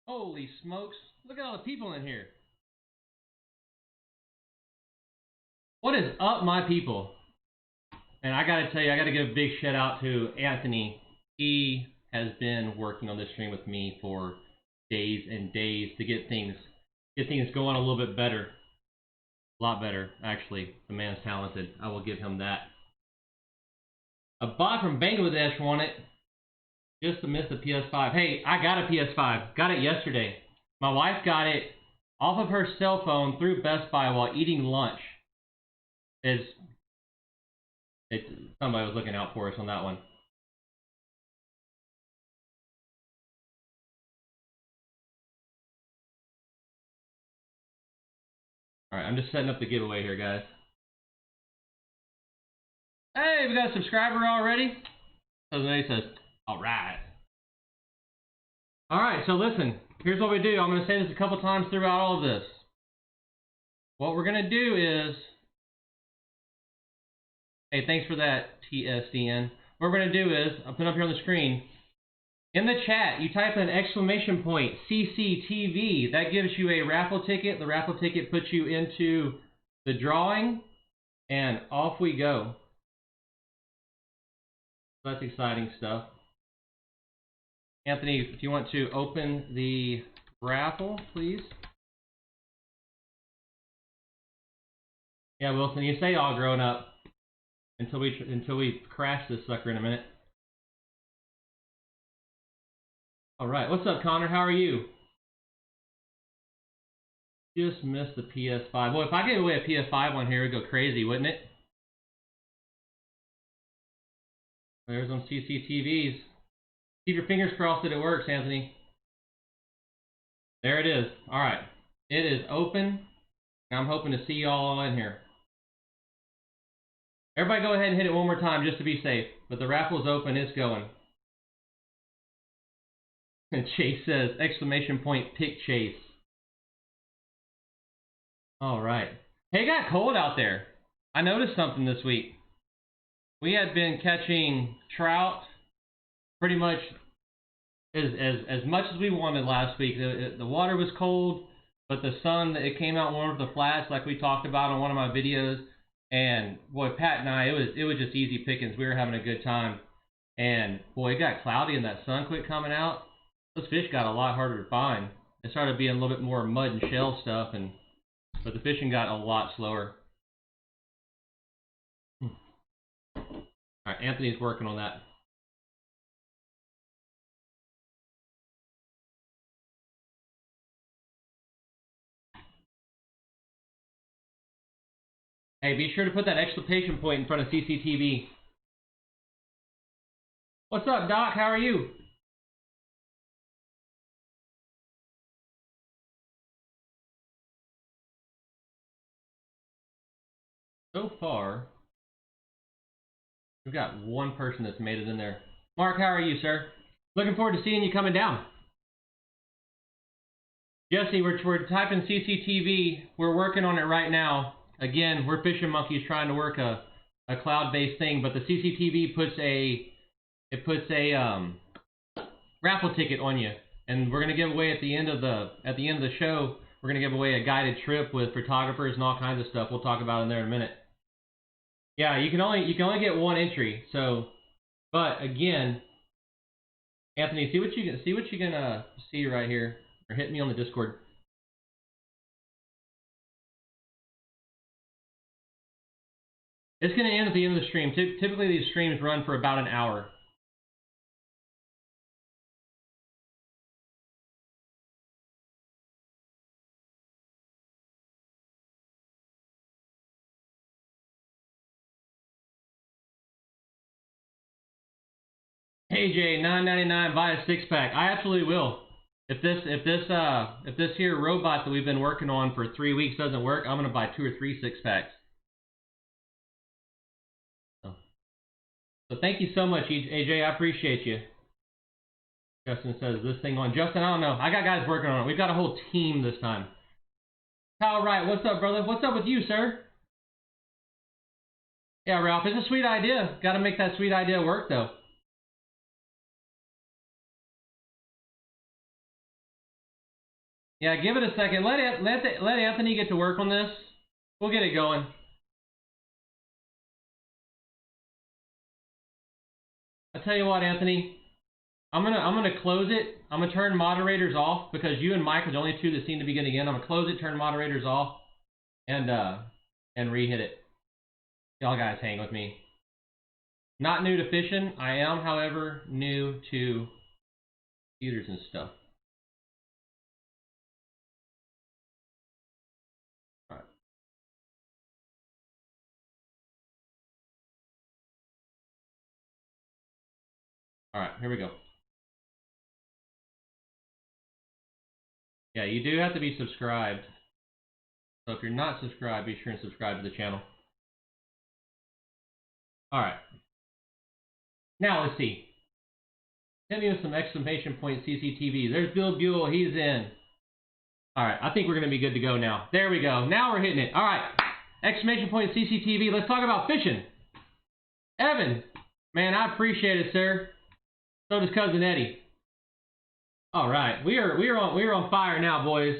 Holy smokes. Look at all the people in here. What is up, my people? And I gotta tell you, I gotta give a big shout out to Anthony. He has been working on this stream with me for days and days to get things going a little bit better. A lot better, actually. The man's talented. I will give him that. A bot from Bangladesh won it. Just to miss the PS5. Hey, I got a PS5. Got it yesterday. My wife got it off of her cell phone through Best Buy while eating lunch. Somebody was looking out for us on that one. Alright, I'm just setting up the giveaway here, guys. Hey, we got a subscriber already. Jose says, alright. Alright, so listen, here's what we do. I'm going to say this a couple times throughout all of this. What we're going to do is... Hey, thanks for that, TSDN. What we're going to do is, I'll put it up here on the screen. In the chat, you type an exclamation point, CCTV. That gives you a raffle ticket. The raffle ticket puts you into the drawing, and off we go. That's exciting stuff. Anthony, if you want to open the raffle, please. Yeah, Wilson, you say all grown up until we crash this sucker in a minute. All right, what's up, Connor? How are you? Just missed the PS5. Well, if I gave away a PS5 one here, it'd go crazy, wouldn't it? There's some CCTVs. Keep your fingers crossed that it works, Anthony. There it is. All right, it is open. I'm hoping to see y'all all in here. Everybody go ahead and hit it one more time just to be safe. But the raffle's open, it's going. And Chase says, exclamation point, pick Chase. All right. Hey, it got cold out there. I noticed something this week. We had been catching trout pretty much as much as we wanted last week. The water was cold, but the sun, it came out warm of the flats like we talked about on one of my videos. And boy, Pat and I, it was just easy pickings. We were having a good time. And boy, it got cloudy and that sun quit coming out. Those fish got a lot harder to find. It started being a little bit more mud and shell stuff, but the fishing got a lot slower. Alright, Anthony's working on that. Hey, be sure to put that exclamation point in front of CCTV. What's up, Doc? How are you? So far, we've got one person that's made it in there. Mark, how are you, sir? Looking forward to seeing you coming down. Jesse, we're typing CCTV. We're working on it right now. Again, we're fishing monkeys trying to work a cloud-based thing, but the CCTV puts a raffle ticket on you, and we're gonna give away at the end of the show. We're gonna give away a guided trip with photographers and all kinds of stuff. We'll talk about it in there in a minute. Yeah, you can only get one entry. So, but again, Anthony, see what you can see right here, or hit me on the Discord. It's going to end at the end of the stream. Typically, these streams run for about an hour. Hey Jay, $9.99, buy a 6-pack. I absolutely will. If this here robot that we've been working on for 3 weeks doesn't work, I'm going to buy 2 or 3 6-packs. So thank you so much, AJ. I appreciate you. Justin says, this thing on. Justin, I don't know. I got guys working on it. We've got a whole team this time. Kyle Wright, what's up, brother? What's up with you, sir? Yeah, Ralph, it's a sweet idea. Got to make that sweet idea work, though. Yeah, give it a second. Let Anthony get to work on this. We'll get it going. I'll tell you what, Anthony. I'm gonna close it. I'm gonna turn moderators off because you and Mike are the only two that seem to be getting in. I'm gonna close it, turn moderators off, and re-hit it. Y'all guys hang with me. Not new to fishing. I am, however, new to computers and stuff. All right. All right, here we go. Yeah, you do have to be subscribed. So if you're not subscribed, be sure and subscribe to the channel. All right. Now let's see. Hit me with some exclamation point CCTV. There's Bill Buell. He's in. All right. I think we're going to be good to go now. There we go. Now we're hitting it. All right. Exclamation point CCTV. Let's talk about fishing. Evan. Man, I appreciate it, sir. So does Cousin Eddie. All right. We are on fire now, boys.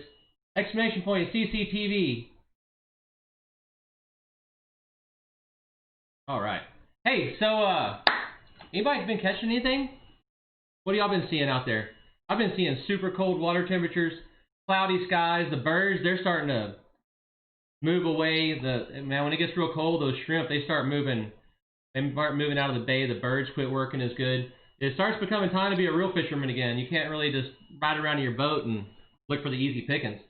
Exclamation point CCTV. All right. Hey, so anybody been catching anything? What have y'all been seeing out there? I've been seeing super cold water temperatures, cloudy skies. The birds, they're starting to move away. Man, when it gets real cold, those shrimp, they start moving. They start moving out of the bay. The birds quit working as good. It starts becoming time to be a real fisherman again. You can't really just ride around in your boat and look for the easy pickings.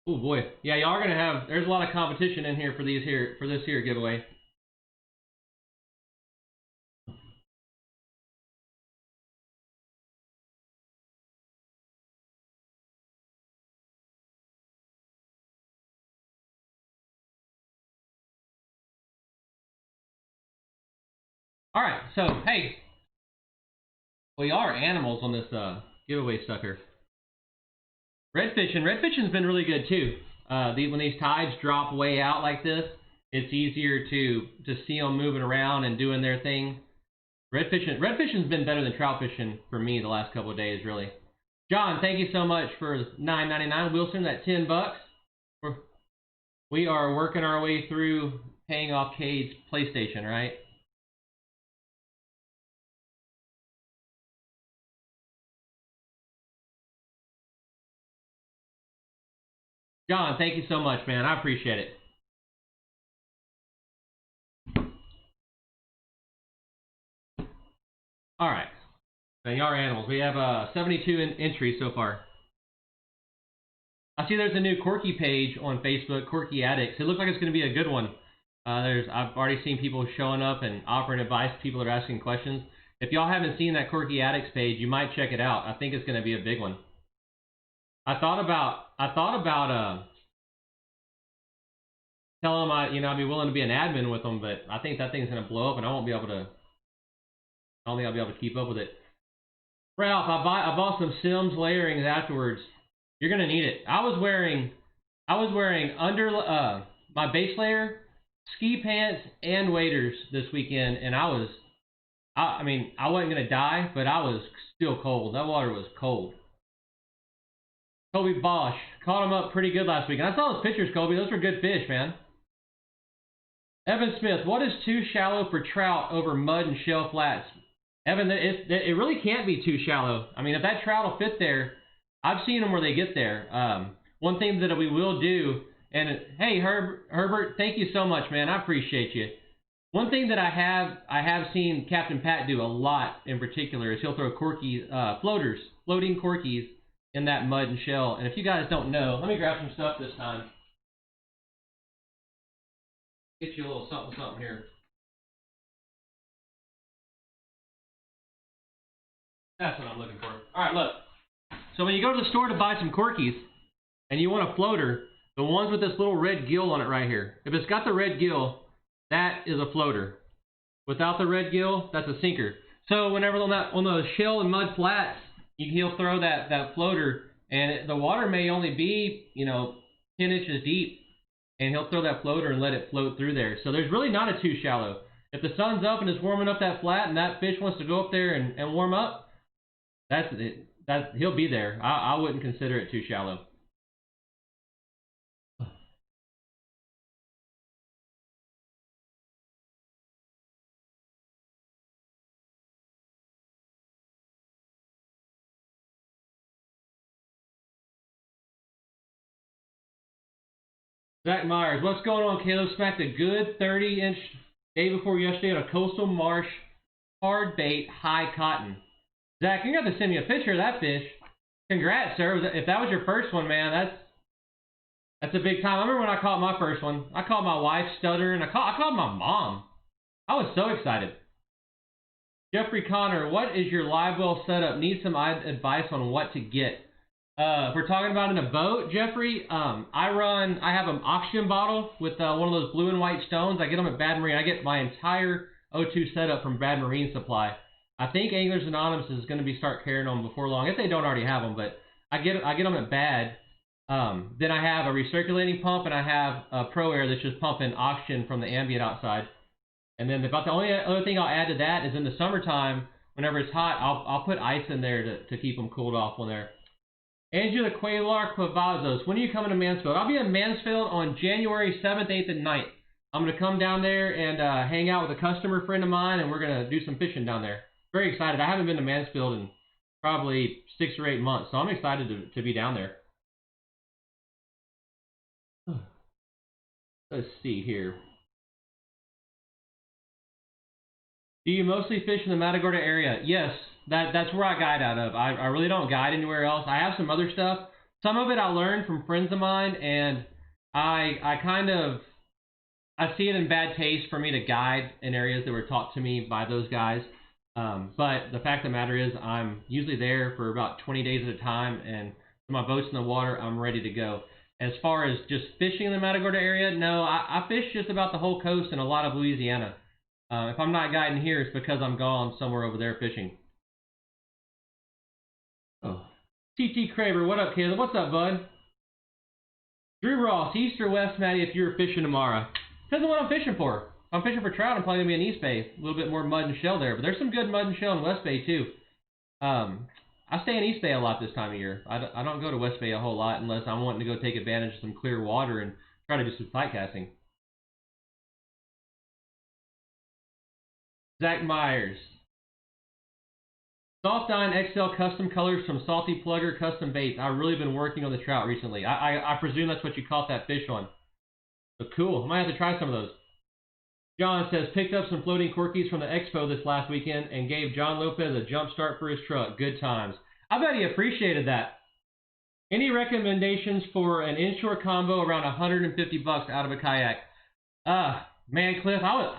Oh boy, yeah, y'all are gonna have. There's a lot of competition in here for this here giveaway. All right, so hey, well, y'all are animals on this giveaway sucker. Redfishing's been really good too. When these tides drop way out like this, it's easier to see them moving around and doing their thing. Redfishing's been better than trout fishing for me the last couple of days, really. John, thank you so much for $9.99. Wilson, that $10. We are working our way through paying off Cade's PlayStation, right? John, thank you so much, man. I appreciate it. All right. Now, y'all are animals. We have 72 entries so far. I see there's a new Quirky page on Facebook, Quirky Addicts. It looks like it's going to be a good one. I've already seen people showing up and offering advice to people that are asking questions. If y'all haven't seen that Quirky Addicts page, you might check it out. I think it's going to be a big one. I thought about telling them I'd be willing to be an admin with them, but I think that thing's going to blow up, and I won't be able to. I don't think I'll be able to keep up with it. Ralph, I bought some Sims layerings afterwards. You're gonna need it. I was wearing under my base layer, ski pants, and waders this weekend, and I wasn't gonna die, but I was still cold. That water was cold. Kobe Bosch caught him up pretty good last week, and I saw those pictures, Kobe. Those were good fish, man. Evan Smith, what is too shallow for trout over mud and shell flats? Evan, it really can't be too shallow. I mean, if that trout will fit there, I've seen them where they get there. One thing that we will do, and hey, Herbert, thank you so much, man. I appreciate you. One thing that I have seen Captain Pat do a lot in particular is he'll throw floating corkies in that mud and shell. And if you guys don't know, let me grab some stuff this time. Get you a little something here. That's what I'm looking for. All right, look. So when you go to the store to buy some corkies and you want a floater, the ones with this little red gill on it right here, if it's got the red gill, that is a floater. Without the red gill, that's a sinker. So whenever on those shell and mud flats, he'll throw that floater, and the water may only be 10 inches deep, and he'll throw that floater and let it float through there. So there's really not a too shallow. If the sun's up and it's warming up that flat and that fish wants to go up there and warm up, That's it. He'll be there. I wouldn't consider it too shallow. Zach Myers, what's going on? Caleb smacked a good 30-inch day before yesterday on a coastal marsh hard bait high cotton. Zach, you got to send me a picture of that fish. Congrats, sir. If that was your first one, man, that's a big time. I remember when I caught my first one. I caught my wife stuttering. I called my mom. I was so excited. Jeffrey Connor, what is your live well setup? Need some advice on what to get. If we're talking about in a boat, Jeffrey, I have an oxygen bottle with one of those blue and white stones. I get them at Bad Marine. I get my entire O2 setup from Bad Marine Supply. I think Anglers Anonymous is going to start carrying them before long, if they don't already have them. But I get them at Bad. Then I have a recirculating pump, and I have a Pro Air that's just pumping oxygen from the ambient outside. And then about the only other thing I'll add to that is in the summertime, whenever it's hot, I'll put ice in there to keep them cooled off when they're. Angela Quaylar Cavazos, when are you coming to Mansfield? I'll be in Mansfield on January 7th, 8th, and 9th. I'm going to come down there and hang out with a customer friend of mine, and we're going to do some fishing down there. Very excited. I haven't been to Mansfield in probably 6 or 8 months, so I'm excited to be down there. Let's see here. Do you mostly fish in the Matagorda area? Yes, that's where I guide out of. I really don't guide anywhere else. I have some other stuff. Some of it I learned from friends of mine, and I see it in bad taste for me to guide in areas that were taught to me by those guys. But the fact of the matter is, I'm usually there for about 20 days at a time, and when my boat's in the water, I'm ready to go. As far as just fishing in the Matagorda area, no, I fish just about the whole coast and a lot of Louisiana. If I'm not guiding here, it's because I'm gone somewhere over there fishing. Oh. TT Craver, what up, Caleb? What's up, bud? Drew Ross, east or west, Matty, if you're fishing tomorrow? Depends on what I'm fishing for. If I'm fishing for trout, I'm probably going to be in East Bay. A little bit more mud and shell there, but there's some good mud and shell in West Bay, too. I stay in East Bay a lot this time of year. I don't go to West Bay a whole lot unless I'm wanting to go take advantage of some clear water and try to do some sight casting. Zach Myers. Soft Dine XL custom colors from Salty Plugger Custom Baits. I've really been working on the trout recently. I presume that's what you caught that fish on. So cool. I might have to try some of those. John says, picked up some floating corkies from the expo this last weekend and gave John Lopez a jump start for his truck. Good times. I bet he appreciated that. Any recommendations for an inshore combo around $150 out of a kayak? Man, Cliff, I'm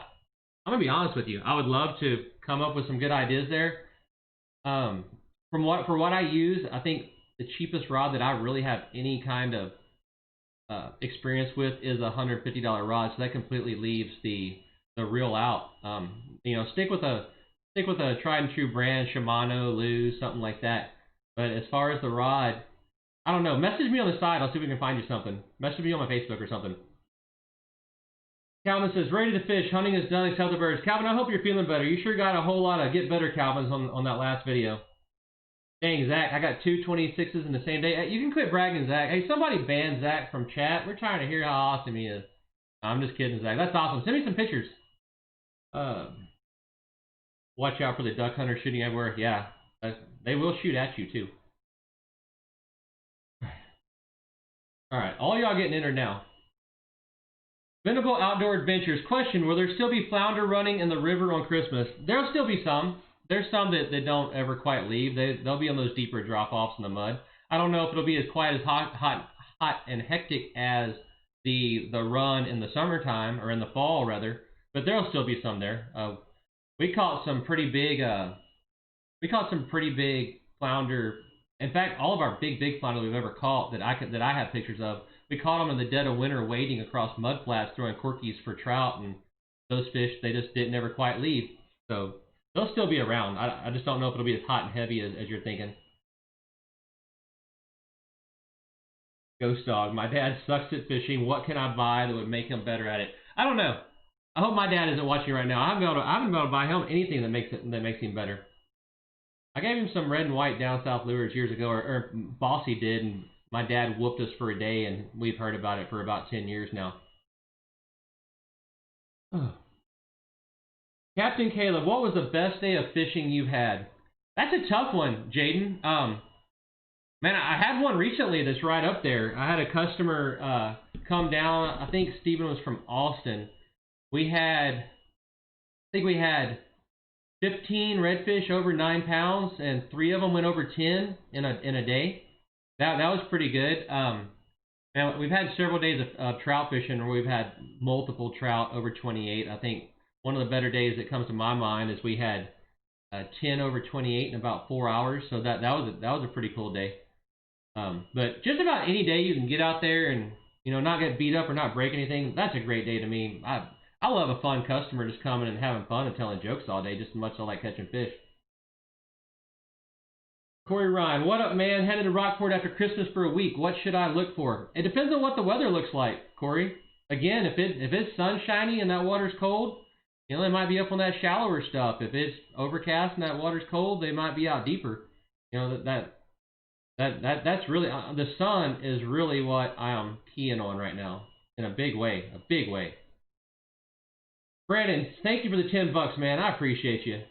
going to be honest with you. I would love to come up with some good ideas there. For what I use, I think the cheapest rod that I really have any kind of experience with is a $150 rod, so that completely leaves the reel out. Stick with a tried and true brand, Shimano, Lew's, something like that. But as far as the rod, I don't know. Message me on the side. I'll see if we can find you something. Message me on my Facebook or something. Calvin says, ready to fish. Hunting is done except the birds. Calvin, I hope you're feeling better. You sure got a whole lot of get better Calvins on that last video. Dang, Zach, I got 2 26s in the same day. You can quit bragging, Zach. Hey, somebody ban Zach from chat. We're trying to hear how awesome he is. I'm just kidding, Zach. That's awesome. Send me some pictures. Watch out for the duck hunter shooting everywhere. Yeah, they will shoot at you, too. All right, all y'all getting entered now. Venable Outdoor Adventures. Question, will there still be flounder running in the river on Christmas? There'll still be some. There's some that don't ever quite leave. They'll be on those deeper drop-offs in the mud. I don't know if it'll be as quite as hot and hectic as the run in the summertime, or in the fall, rather. But there'll still be some there. We caught some pretty big flounder. In fact, all of our big flounder we've ever caught that I have pictures of, we caught them in the dead of winter wading across mud flats throwing corkies for trout, and those fish, they just didn't ever quite leave. So they'll still be around. I just don't know if it'll be as hot and heavy as you're thinking. Ghost Dog, my dad sucks at fishing. What can I buy that would make him better at it? I don't know. I hope my dad isn't watching right now. I haven't been able to buy him anything that makes him better. I gave him some red and white down south lures years ago, or Bossy did, and my dad whooped us for a day, and we've heard about it for about 10 years now. Captain Caleb, what was the best day of fishing you've had? That's a tough one, Jaden. Man, I had one recently that's right up there. I had a customer come down. I think Steven was from Austin. I think we had 15 redfish over 9 pounds, and 3 of them went over 10 in a day. That was pretty good. Now we've had several days of trout fishing where we've had multiple trout over 28. I think one of the better days that comes to my mind is we had 10 over 28 in about 4 hours. So that was a pretty cool day. But just about any day you can get out there and not get beat up or not break anything, that's a great day to me. I love a fun customer just coming and having fun and telling jokes all day, just as much as I like catching fish. Corey Ryan, what up, man? Headed to Rockport after Christmas for a week. What should I look for? It depends on what the weather looks like, Corey. Again, if it's sunshiny and that water's cold, they might be up on that shallower stuff. If it's overcast and that water's cold, they might be out deeper. That's really the sun is really what I am keying on right now in a big way, Brandon, thank you for the $10, man. I appreciate you.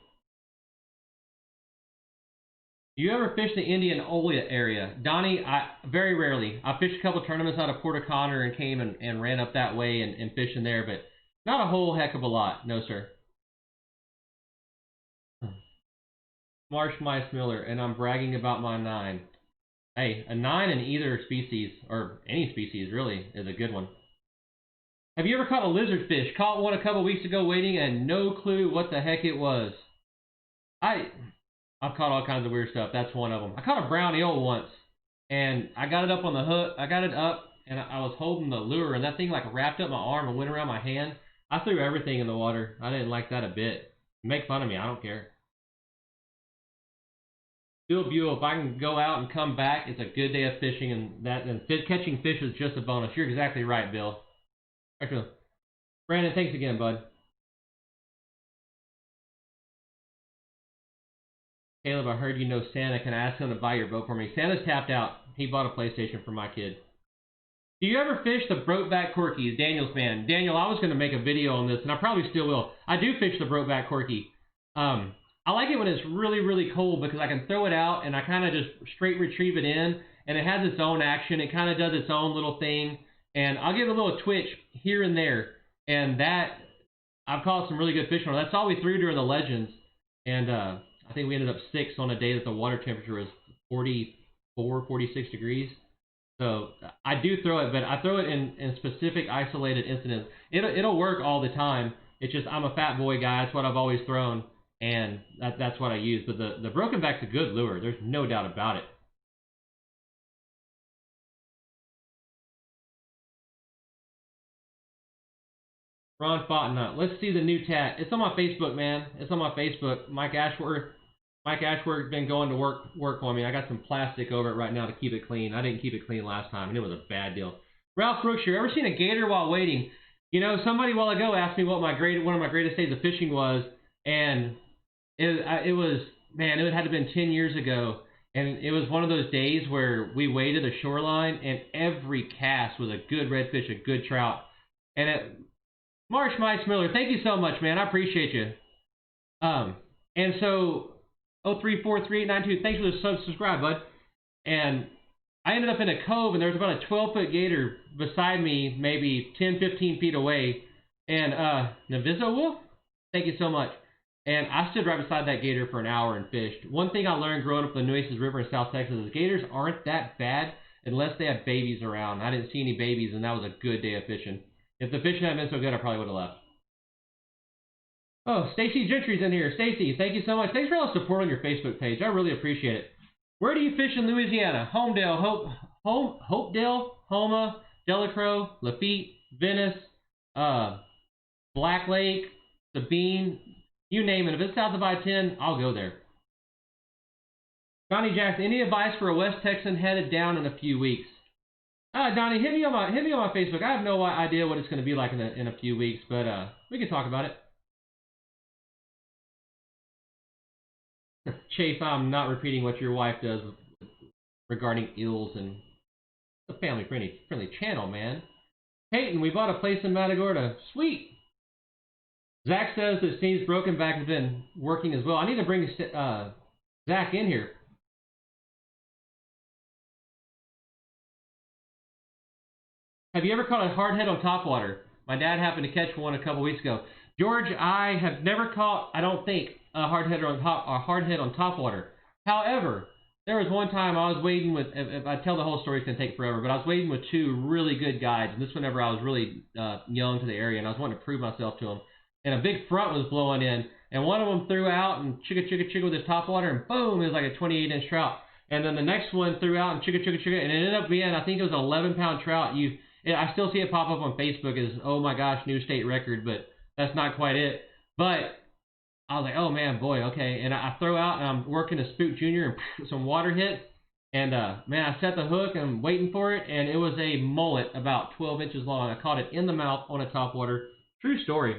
Do you ever fish the Indian Olia area? Donnie, very rarely. I fished a couple tournaments out of Port O'Connor and came and ran up that way and fished in there, but not a whole heck of a lot. No, sir. Marsh Mice Miller, and I'm bragging about my 9. Hey, a 9 in either species, or any species really, is a good one. Have you ever caught a lizard fish? Caught one a couple weeks ago waiting and no clue what the heck it was. I've caught all kinds of weird stuff. That's one of them. I caught a brown eel once, and I got it up on the hook. I got it up, and I was holding the lure, and that thing like wrapped up my arm and went around my hand. I threw everything in the water. I didn't like that a bit. Make fun of me. I don't care. Bill Buell, if I can go out and come back, it's a good day of fishing, and catching fish is just a bonus. You're exactly right, Bill. Actually, Brandon, thanks again, bud. Caleb, I heard you know Santa. Can I ask him to buy your boat for me? Santa's tapped out. He bought a PlayStation for my kid. Do you ever fish the brokeback corky? Daniel's man. Daniel, I was going to make a video on this, and I probably still will. I do fish the brokeback corky. I like it when it's really, really cold because I can throw it out and I kind of just straight retrieve it in, and it has its own action. It kind of does its own little thing, and I'll give it a little twitch here and there, and that I've caught some really good fish on. That's all we threw during the Legends, and I think we ended up 6 on a day that the water temperature was 44, 46 degrees. So I do throw it, but I throw it in specific isolated incidents. It'll work all the time. It's just I'm a fat boy guy. That's what I've always thrown, and that's what I use. But the broken back's a good lure. There's no doubt about it. Ron Fontenot. Let's see the new tat. It's on my Facebook, man. It's on my Facebook. Mike Ashworth. Mike Ashworth's been going to work for me. I got some plastic over it right now to keep it clean. I didn't keep it clean last time, and it was a bad deal. Ralph Brookshire, ever seen a gator while waiting? Somebody a while ago asked me what one of my greatest days of fishing was, and it was, man, it had to have been 10 years ago, and it was one of those days where we waded the shoreline, and every cast was a good redfish, a good trout. And Marsh Mice Miller, thank you so much, man. I appreciate you. And so 034392, thanks for the subscribe, bud. And I ended up in a cove, and there was about a 12-foot gator beside me, maybe 10, 15 feet away. And Navizo Wolf, thank you so much. And I stood right beside that gator for an hour and fished. One thing I learned growing up in the Nueces River in South Texas is gators aren't that bad unless they have babies around. I didn't see any babies, and that was a good day of fishing. If the fishing hadn't been so good, I probably would have left. Oh, Stacy Gentry's in here. Stacy, thank you so much. Thanks for all the support on your Facebook page. I really appreciate it. Where do you fish in Louisiana? Homedale, Hopedale, Homa, Delacroix, Lafitte, Venice, Black Lake, Sabine, you name it. If it's south of I-10, I'll go there. Donnie Jackson, any advice for a West Texan headed down in a few weeks? Donnie, hit me on my Facebook. I have no idea what it's going to be like in a few weeks, but we can talk about it. Chase, I'm not repeating what your wife does regarding eels, and it's a family-friendly channel, man. Peyton, we bought a place in Matagorda. Sweet. Zach says that Steve's broken back has been working as well. I need to bring Zach in here. Have you ever caught a hardhead on topwater? My dad happened to catch one a couple weeks ago. George, I have never caught, I don't think, a hardhead on topwater. However, there was one time I was wading with, if I tell the whole story, it's going to take forever, but I was wading with two really good guides, and this whenever I was really young to the area, and I was wanting to prove myself to them. And a big front was blowing in, and one of them threw out and chugga with his topwater, and boom, it was like a 28-inch trout. And then the next one threw out and chugga, and it ended up being, I think it was an 11-pound trout. I still see it pop up on Facebook as, oh my gosh, new state record, but that's not quite it. But I was like, oh man, boy, okay. And I throw out, and I'm working a Spook Junior, and some water hits. And man, I set the hook, and I'm waiting for it, and it was a mullet about 12 inches long. I caught it in the mouth on a topwater. True story.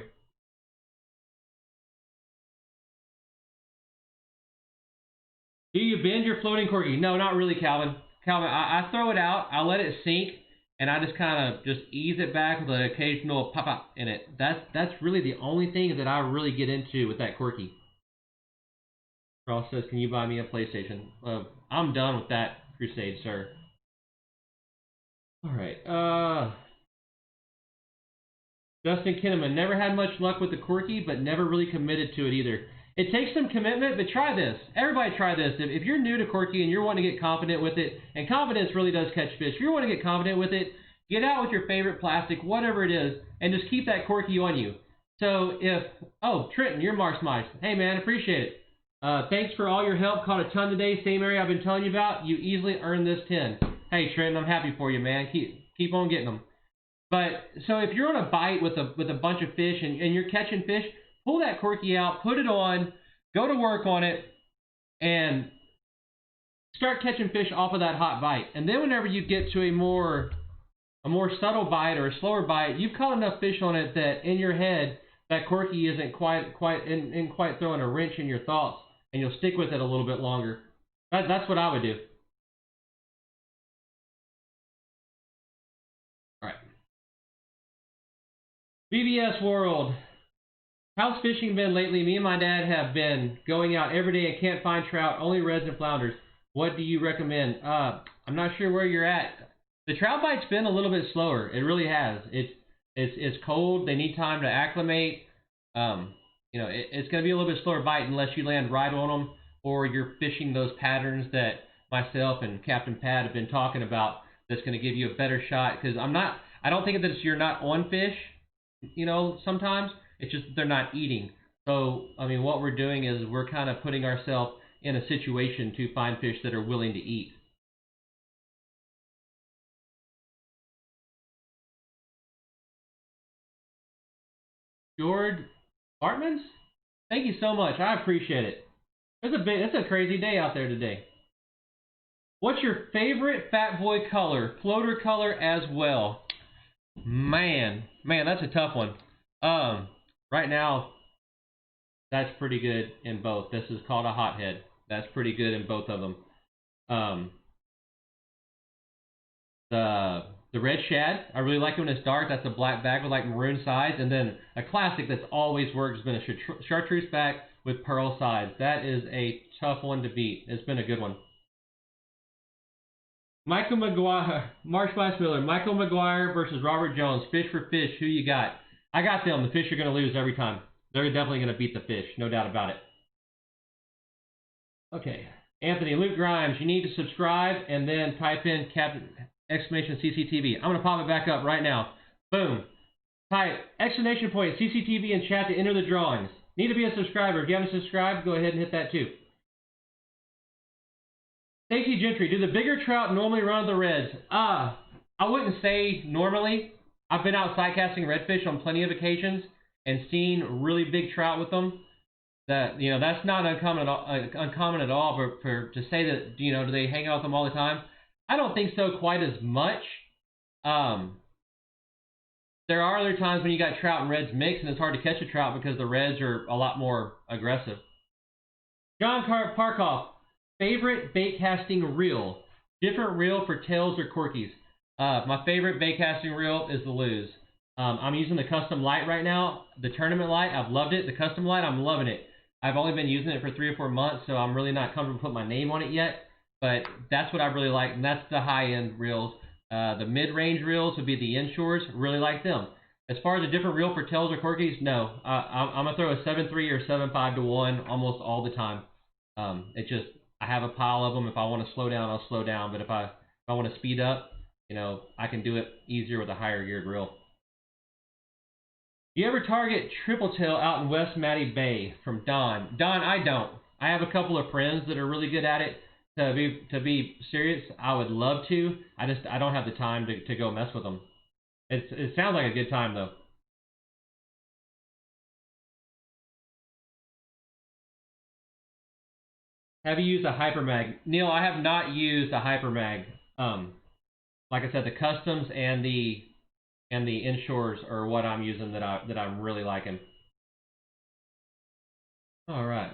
Do you bend your floating corky? No, not really, Calvin. Calvin, I throw it out, I let it sink, and I just kind of just ease it back with an occasional pop in it. That's really the only thing that I really get into with that corky. Ross says, can you buy me a PlayStation? I'm done with that crusade, sir. All right. Justin Kinnaman, never had much luck with the corky, but never really committed to it either. It takes some commitment, but try this. Everybody try this. If you're new to corky and you're wanting to get confident with it, and confidence really does catch fish, if you want to get confident with it, get out with your favorite plastic, whatever it is, and just keep that corky on you. So Trenton, you're Mark's Mice. Hey man, appreciate it. Thanks for all your help. Caught a ton today, same area I've been telling you about. You easily earned this 10. Hey Trenton, I'm happy for you, man. Keep on getting them. But so if you're on a bite with a bunch of fish and you're catching fish, pull that corky out, put it on, go to work on it, and start catching fish off of that hot bite. And then whenever you get to a more subtle bite or a slower bite, you've caught enough fish on it that in your head that corky isn't quite throwing a wrench in your thoughts, and you'll stick with it a little bit longer. That's what I would do. All right. BBS World. How's fishing been lately? Me and my dad have been going out every day and can't find trout, only reds and flounders. What do you recommend? I'm not sure where you're at. The trout bite's been a little bit slower. It really has. It's cold. They need time to acclimate. It's going to be a little bit slower bite unless you land right on them or you're fishing those patterns that myself and Captain Pat have been talking about. That's going to give you a better shot. Because I don't think that you're not on fish. Sometimes. It's just that they're not eating. So, I mean, what we're doing is we're kind of putting ourselves in a situation to find fish that are willing to eat. George Bartmans? Thank you so much. I appreciate it. It's a crazy day out there today. What's your favorite Fat Boy color? Floater color as well. Man, that's a tough one. Right now, that's pretty good in both. This is called a hothead. That's pretty good in both of them. The red shad, I really like it when it's dark. That's a black back with like maroon sides. And then a classic that's always worked has been a chartreuse back with pearl sides. That is a tough one to beat. It's been a good one. Michael McGuire, Marsh Miller, Michael McGuire versus Robert Jones. Fish for fish, who you got? I got them. The fish are going to lose every time. They're definitely going to beat the fish, no doubt about it. Okay. Anthony, Luke Grimes, you need to subscribe and then type in exclamation CCTV. I'm going to pop it back up right now. Boom. Type exclamation point CCTV in chat to enter the drawings. Need to be a subscriber. If you haven't subscribed, go ahead and hit that too. Stacy Gentry, do the bigger trout normally run the reds? I wouldn't say normally. I've been out casting redfish on plenty of occasions and seen really big trout with them. That's not uncommon at all. But to say that do they hang out with them all the time? I don't think so quite as much. There are other times when you got trout and reds mixed, and it's hard to catch a trout because the reds are a lot more aggressive. John Parkoff, favorite bait casting reel. Different reel for tails or corkies. My favorite bait casting reel is the Luz. I'm using the custom light right now. The tournament light, I've loved it. The custom light, I'm loving it. I've only been using it for 3 or 4 months, so I'm really not comfortable putting my name on it yet. But that's what I really like, and that's the high-end reels. The mid-range reels would be the inshores. Really like them. As far as a different reel for tails or corkies, no. I'm going to throw a 7.3 or 7.5 to 1 almost all the time. It just, I have a pile of them. If I want to slow down, I'll slow down. But if I want to speed up, you know, I can do it easier with a higher geared reel. Do you ever target triple tail out in West Matty Bay? From Don. Don, I don't. I have a couple of friends that are really good at it. To be serious, I would love to. I don't have the time to go mess with them. It sounds like a good time though. Have you used a hypermag? Neil, I have not used a hypermag. Like I said, the customs and the inshores are what I'm using that I'm really liking. All right.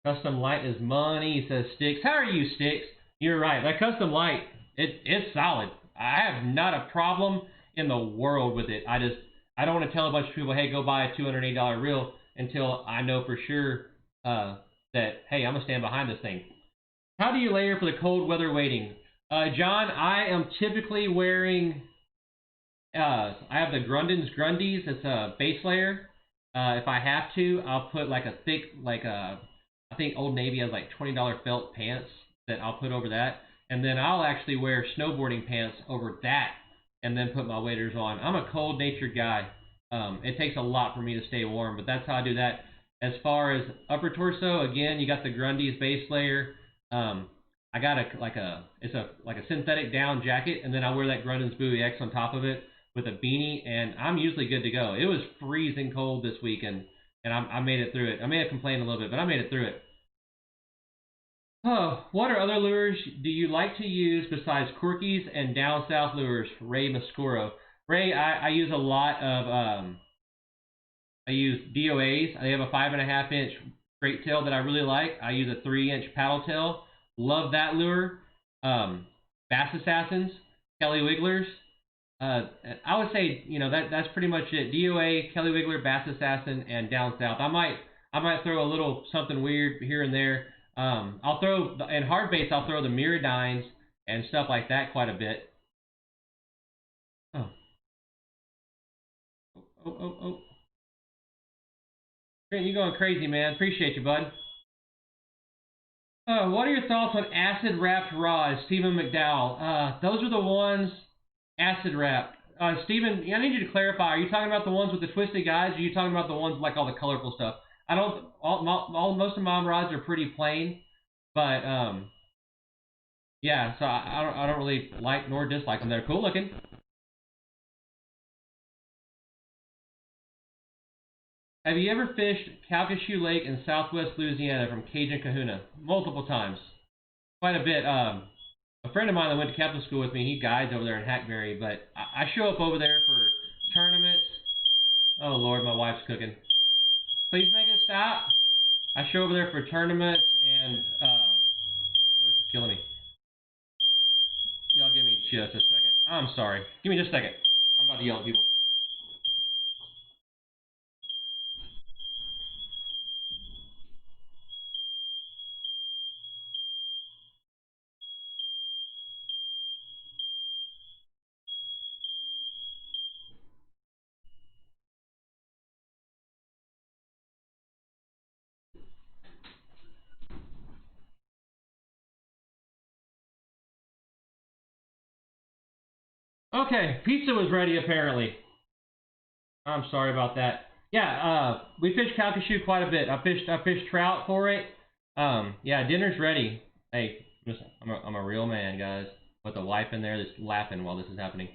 Custom light is money, says Sticks. How are you, Sticks? You're right. That custom light, it's solid. I have not a problem in the world with it. I don't want to tell a bunch of people, hey, go buy a $280 reel until I know for sure that, hey, I'm gonna stand behind this thing. How do you layer for the cold weather wading? John, I am typically wearing, I have the Grundens Grundies. It's a base layer. If I have to, I'll put like a thick, I think Old Navy has like $20 felt pants that I'll put over that. And then I'll actually wear snowboarding pants over that and then put my waders on. I'm a cold natured guy. It takes a lot for me to stay warm, but that's how I do that. As far as upper torso, again, you got the Grundies base layer. I got it's like a synthetic down jacket, and then I wear that Grundens Buoy X on top of it with a beanie, and I'm usually good to go. It was freezing cold this weekend, and I made it through it. I may have complained a little bit, but I made it through it. Oh, what are other lures do you like to use besides corkies and down south lures? Ray Mascoro. Ray, I use a lot of I use DOAs. They have a 5.5-inch straight tail that I really like. I use a 3-inch paddle tail. Love that lure. Bass Assassins, Kelly Wigglers. I would say, you know, that's pretty much it. DOA, Kelly Wiggler, Bass Assassin, and down south. I might throw a little something weird here and there. I'll throw in hard baits. I'll throw the Miradynes and stuff like that quite a bit. Oh, oh. Grant, you going crazy, man. Appreciate you, bud. What are your thoughts on acid wrapped rods, Stephen McDowell? Those are the ones acid wrapped. Stephen, I need you to clarify. Are you talking about the ones with the twisted guides? Or are you talking about the ones with, like, all the colorful stuff? I don't. Most of my rods are pretty plain, but yeah. So I don't really like nor dislike them. They're cool looking. Have you ever fished Calcasieu Lake in southwest Louisiana from Cajun Kahuna? Multiple times. Quite a bit. A friend of mine that went to Catholic school with me, he guides over there in Hackberry, but I show up over there for tournaments. Oh, Lord, my wife's cooking. Please make it stop. I show over there for tournaments, and this is killing me. Y'all give me just a second. I'm sorry. Give me just a second. I'm about to yell at people. Okay, pizza was ready apparently. I'm sorry about that. Yeah, we fished Calcasieu quite a bit. I fished trout for it. Yeah, dinner's ready. Hey, listen, I'm a real man, guys. With a wife in there that's laughing while this is happening.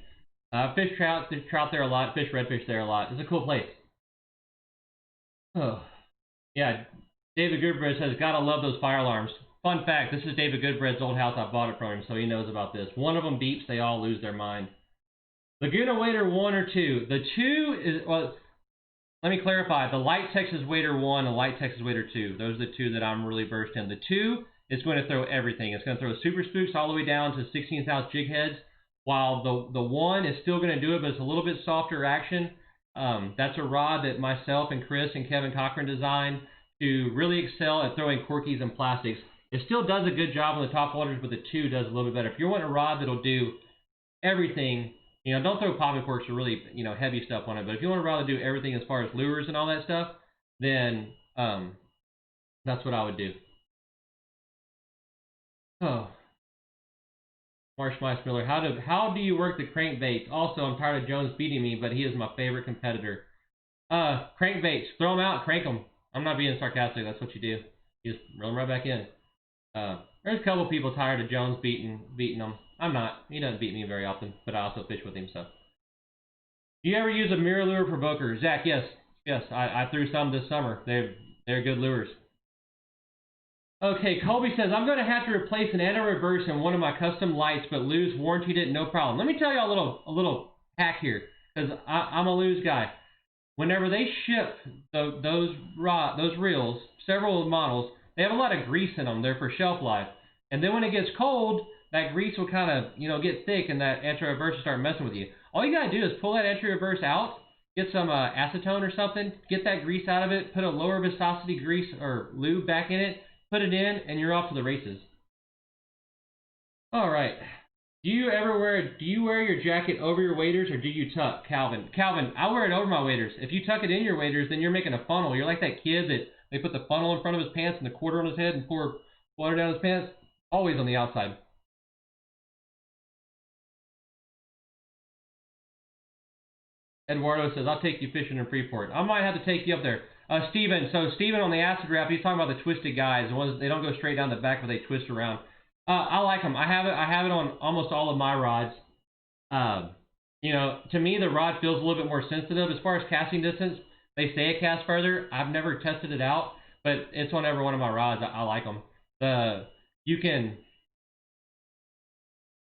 Fish trout there a lot. Fish redfish there a lot. It's a cool place. Oh, yeah. David Goodbread says, gotta love those fire alarms. Fun fact, this is David Goodbread's old house. I bought it from him, so he knows about this. One of them beeps, they all lose their mind. Laguna Wader 1 or 2. The 2 is, well, let me clarify. The light Texas Wader 1 and light Texas Wader 2. Those are the two that I'm really versed in. The 2 is going to throw everything. It's going to throw super spooks all the way down to 16th ounce jig heads, while the 1 is still going to do it, but it's a little bit softer action. That's a rod that myself and Chris and Kevin Cochran designed to really excel at throwing corkies and plastics. It still does a good job on the top waters, but the 2 does a little bit better. If you're wanting a rod that'll do everything, you know, don't throw popping corks or really, you know, heavy stuff on it. But if you want to rather do everything as far as lures and all that stuff, then that's what I would do. Oh, Marsh Mice Miller, how do you work the crankbaits? Also, I'm tired of Jones beating me, but he is my favorite competitor. Crankbaits, throw them out, crank them. I'm not being sarcastic. That's what you do. You just reel them right back in. There's a couple people tired of Jones beating them. I'm not. He doesn't beat me very often, but I also fish with him, so. Do you ever use a mirror lure provoker? Zach, yes. Yes, I threw some this summer. They're good lures. Okay, Colby says, I'm going to have to replace an anti-reverse in one of my custom lights, but Lew's warranted it, no problem. Let me tell you a little hack here, because I'm a Lew's guy. Whenever they ship those reels, several models, they have a lot of grease in them. They're for shelf life. And then when it gets cold, that grease will kind of, you know, get thick, and that anti-reverse will start messing with you. All you got to do is pull that anti-reverse out, get some acetone or something, get that grease out of it, put a lower viscosity grease or lube back in it, put it in, and you're off to the races. All right. Do you wear your jacket over your waders, or do you tuck? Calvin, I wear it over my waders. If you tuck it in your waders, then you're making a funnel. You're like that kid that they put the funnel in front of his pants and the quarter on his head and pour water down his pants. Always on the outside. Eduardo says, I'll take you fishing in Freeport. I might have to take you up there. Steven, so Steven on the acid wrap, he's talking about the twisted guys. The ones, they don't go straight down the back, but they twist around. I like them. I have it on almost all of my rods. You know, to me, the rod feels a little bit more sensitive. As far as casting distance, they say it casts further. I've never tested it out, but it's on every one of my rods. I like them.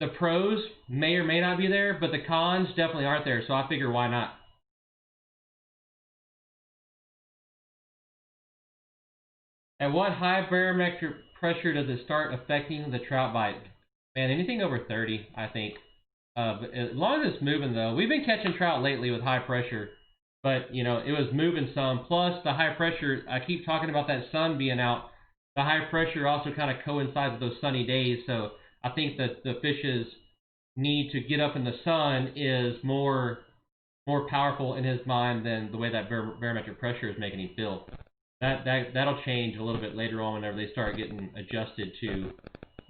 The pros may or may not be there, but the cons definitely aren't there, so I figure why not? At what high barometric pressure does it start affecting the trout bite? Man, anything over 30, I think. But as long as it's moving, though. We've been catching trout lately with high pressure, but, you know, it was moving some. Plus, the high pressure, I keep talking about that sun being out. The high pressure also kind of coincides with those sunny days, so I think that the fish's need to get up in the sun is more powerful in his mind than the way that barometric pressure is making him feel. That'll change a little bit later on whenever they start getting adjusted to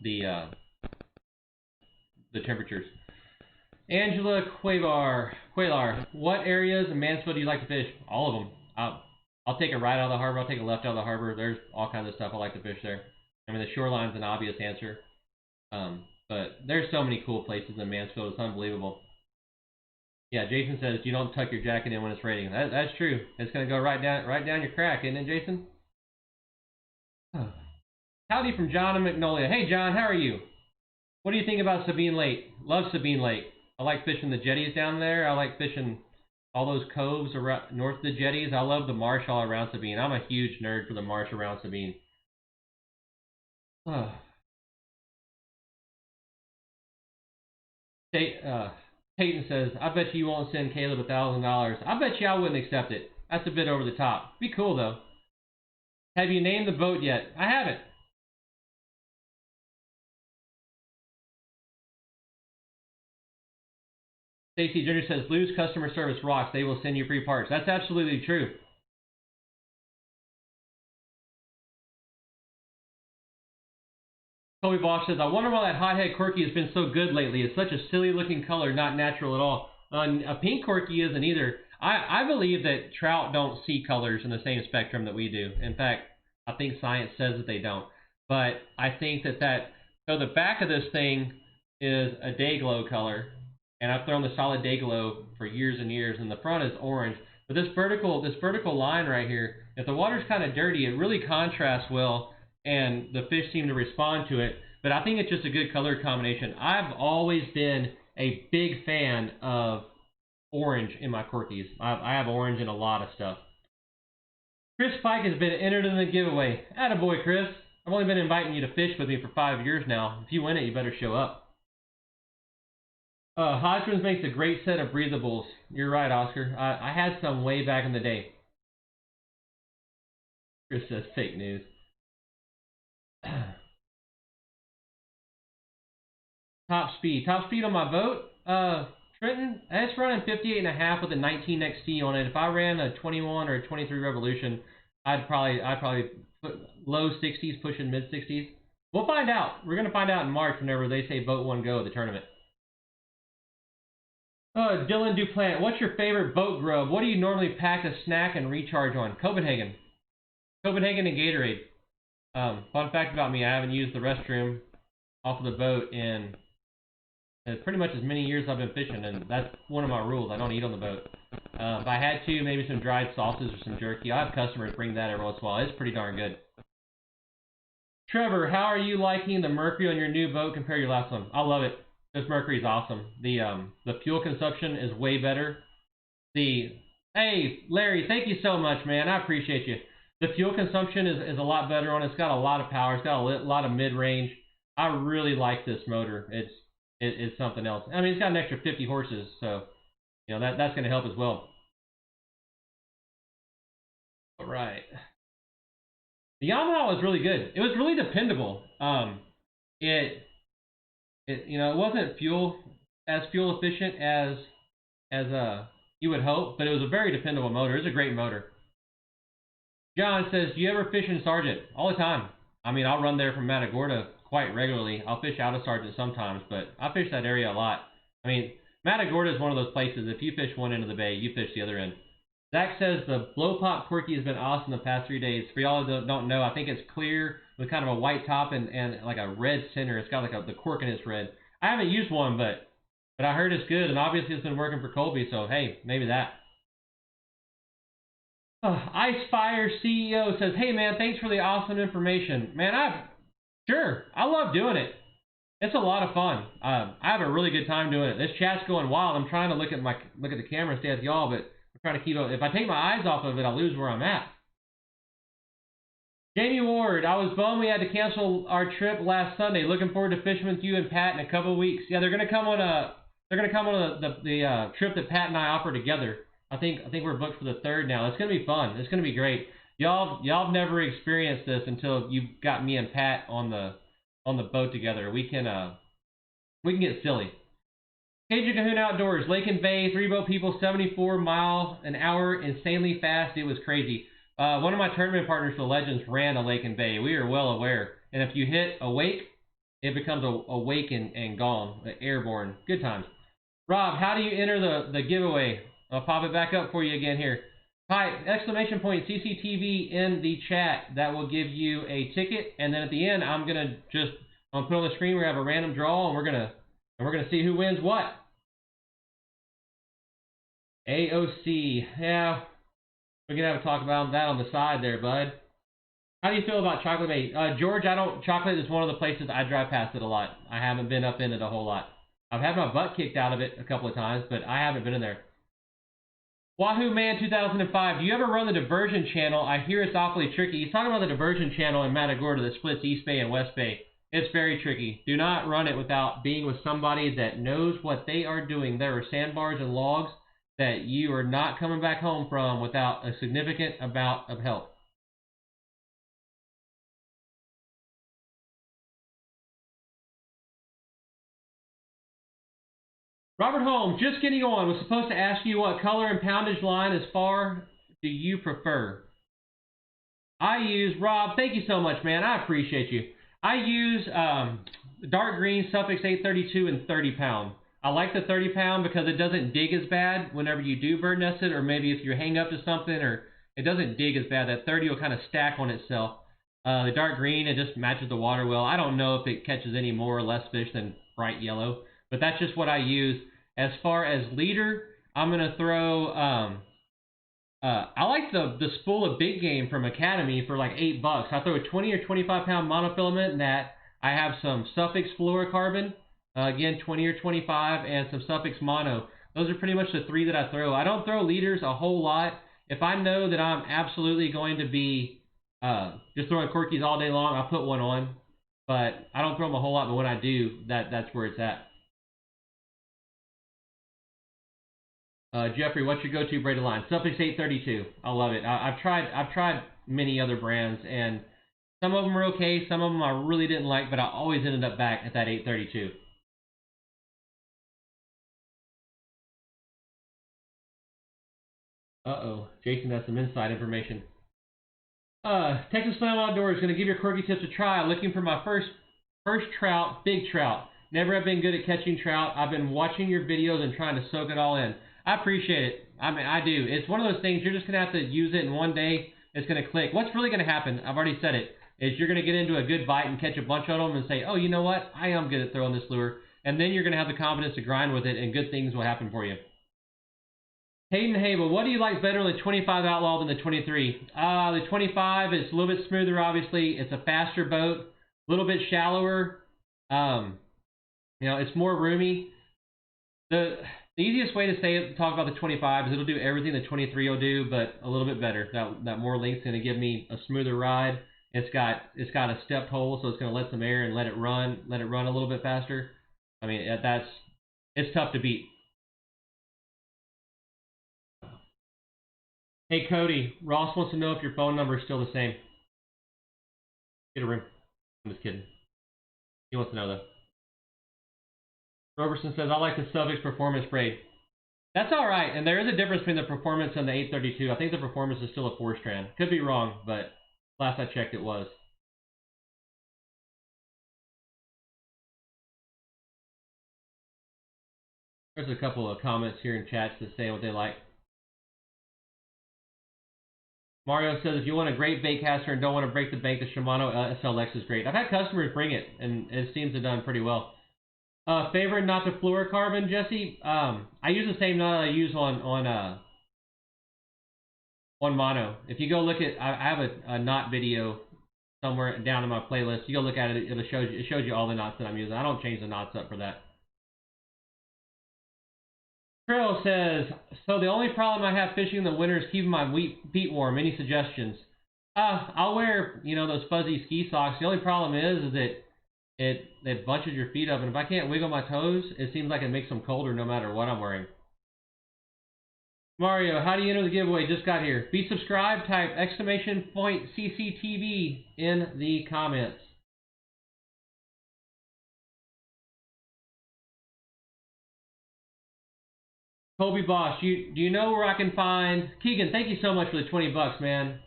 the temperatures. Angela Quaylar, what areas in Mansfield do you like to fish? All of them. I'll take a right out of the harbor. I'll take a left out of the harbor. There's all kinds of stuff I like to fish there. I mean, the shoreline's an obvious answer. But there's so many cool places in Mansfield. It's unbelievable. Yeah, Jason says you don't tuck your jacket in when it's raining. That's true. It's gonna go right down your crack, isn't it, Jason? Howdy from John and Magnolia. Hey, John, how are you? What do you think about Sabine Lake? Love Sabine Lake. I like fishing the jetties down there. I like fishing all those coves around north of the jetties. I love the marsh all around Sabine. I'm a huge nerd for the marsh around Sabine. Peyton says, I bet you won't send Caleb $1,000. I bet you I wouldn't accept it. That's a bit over the top. Be cool, though. Have you named the boat yet? I haven't. Stacy Jr. says, Lou's customer service rocks. They will send you free parts. That's absolutely true. Kobe Bosch says, I wonder why that hothead corky has been so good lately. It's such a silly looking color, not natural at all. A pink corky isn't either. I believe that trout don't see colors in the same spectrum that we do. In fact, I think science says that they don't. But I think so the back of this thing is a day glow color. And I've thrown the solid day glow for years and years. And the front is orange. But this vertical line right here, if the water's kind of dirty, it really contrasts well. And the fish seem to respond to it. But I think it's just a good color combination. I've always been a big fan of orange in my corkies. I have orange in a lot of stuff. Chris Pike has been entered in the giveaway. Attaboy, Chris. I've only been inviting you to fish with me for 5 years now. If you win it, you better show up. Hodgman's makes a great set of breathables. You're right, Oscar. I had some way back in the day. Chris says fake news. Top speed on my boat. Trenton, it's running 58.5 with a 19 XT on it. If I ran a 21 or a 23 Revolution, I'd probably put low 60s, pushing mid 60s. We'll find out. We're gonna find out in March whenever they say boat one go at the tournament. Dylan Duplant, what's your favorite boat grub? What do you normally pack a snack and recharge on? Copenhagen and Gatorade. Fun fact about me, I haven't used the restroom off of the boat in pretty much as many years I've been fishing, and that's one of my rules. I don't eat on the boat. If I had to, maybe some dried sausages or some jerky. I have customers bring that every once in a while. It's pretty darn good. Trevor, how are you liking the Mercury on your new boat compared to your last one? I love it. This Mercury is awesome. The fuel consumption is way better. Hey, Larry, thank you so much, man. I appreciate you. The fuel consumption is a lot better on it. It's got a lot of power. It's got a lot of mid-range. I really like this motor. It's something else. I mean, it's got an extra 50 horses, so you know that's going to help as well. All right. The Yamaha was really good. It was really dependable. It wasn't fuel efficient as you would hope, but it was a very dependable motor. It's a great motor. John says, do you ever fish in Sargent? All the time. I mean, I'll run there from Matagorda quite regularly. I'll fish out of Sargent sometimes, but I fish that area a lot. I mean, Matagorda is one of those places, if you fish one end of the bay, you fish the other end. Zach says the blow pop quirky has been awesome the past 3 days. For y'all that don't know, I think it's clear with kind of a white top and like a red center. It's got like the cork in it's red. I haven't used one, but I heard it's good, and obviously it's been working for Colby, so hey, maybe that. Icefire CEO says, hey man, thanks for the awesome information. Man, I love doing it. It's a lot of fun. I have a really good time doing it. This chat's going wild. I'm trying to look at the camera and stay with y'all, but I'm trying to keep up. If I take my eyes off of it, I'll lose where I'm at. Jamie Ward, I was bummed we had to cancel our trip last Sunday. Looking forward to fishing with you and Pat in a couple of weeks. Yeah, they're gonna come on the trip that Pat and I offer together. I think we're booked for the 3rd now. It's gonna be fun. It's gonna be great. Y'all have never experienced this until you've got me and Pat on the boat together. We can get silly. Cajun Cahoon Outdoors, Lake and Bay, 3-boat people, 74 miles an hour, insanely fast. It was crazy. One of my tournament partners for Legends ran a Lake and Bay. We are well aware. And if you hit a wake, it becomes a wake and gone, airborne. Good times. Rob, how do you enter the giveaway? I'll pop it back up for you again here. Hi, exclamation point CCTV in the chat. That will give you a ticket, and then at the end, I'm gonna put on the screen. We have a random draw, and we're gonna see who wins what. AOC, yeah, we're gonna have a talk about that on the side there, bud. How do you feel about Chocolate Bay? George, Chocolate is one of the places I drive past it a lot. I haven't been up in it a whole lot. I've had my butt kicked out of it a couple of times, but I haven't been in there. Wahoo Man 2005, do you ever run the diversion channel? I hear it's awfully tricky. He's talking about the diversion channel in Matagorda that splits East Bay and West Bay. It's very tricky. Do not run it without being with somebody that knows what they are doing. There are sandbars and logs that you are not coming back home from without a significant amount of help. Robert Holmes, just getting on. Was supposed to ask you what color and poundage line as far do you prefer? I use, Rob, thank you so much, man. I appreciate you. I use dark green Suffix 832 and 30 pound. I like the 30 pound because it doesn't dig as bad whenever you do bird nest it, or maybe if you hang up to something, or it doesn't dig as bad. That 30 will kind of stack on itself. The dark green, it just matches the water well. I don't know if it catches any more or less fish than bright yellow, but that's just what I use. As far as leader, I'm going to throw, I like the spool of big game from Academy for like $8. I throw a 20 or 25 pound monofilament in that. I have some Suffix fluorocarbon, again 20 or 25, and some Suffix mono. Those are pretty much the 3 that I throw. I don't throw leaders a whole lot. If I know that I'm absolutely going to be just throwing corkies all day long, I'll put one on. But I don't throw them a whole lot, but when I do, that's where it's at. Jeffrey, what's your go-to braided line? Suffix 832. I love it. I've tried many other brands, and some of them are okay. Some of them I really didn't like, but I always ended up back at that 832. Uh-oh. Jason has some inside information. Texas Slam Outdoors is going to give your corky tips a try. Looking for my first trout, big trout. Never have been good at catching trout. I've been watching your videos and trying to soak it all in. I appreciate it. I mean, I do. It's one of those things, you're just going to have to use it, and one day it's going to click. What's really going to happen, I've already said it, is you're going to get into a good bite and catch a bunch of them and say, oh, you know what? I am good at throwing this lure. And then you're going to have the confidence to grind with it, and good things will happen for you. Hayden Hable, what do you like better on the 25 Outlaw than the 23? The 25 is a little bit smoother, obviously. It's a faster boat, a little bit shallower. It's more roomy. The easiest way to talk about the 25 is it'll do everything the 23 will do, but a little bit better. That more length's going to give me a smoother ride. It's got a stepped hole, so it's going to let some air and let it run a little bit faster. I mean, it's tough to beat. Hey Cody, Ross wants to know if your phone number is still the same. Get a room. I'm just kidding. He wants to know though. Roberson says, I like the Suffix Performance braid. That's alright, and there is a difference between the Performance and the 832. I think the Performance is still a 4-strand. Could be wrong, but last I checked it was. There's a couple of comments here in chats that say what they like. Mario says, if you want a great baitcaster and don't want to break the bank, the Shimano SLX is great. I've had customers bring it, and it seems to have done pretty well. Favorite knot to fluorocarbon, Jesse? I use the same knot I use on mono. If you go look at, I have a knot video somewhere down in my playlist. You go look at it, it shows you all the knots that I'm using. I don't change the knots up for that. Trail says, so the only problem I have fishing in the winter is keeping my feet warm. Any suggestions? I'll wear, those fuzzy ski socks. The only problem is that it bunches your feet up, and if I can't wiggle my toes, it seems like it makes them colder no matter what I'm wearing. Mario, how do you enter the giveaway? Just got here. Be subscribed, type !CCTV in the comments. Colby Bosch, do you know where I can find Keegan? Thank you so much for the $20, man.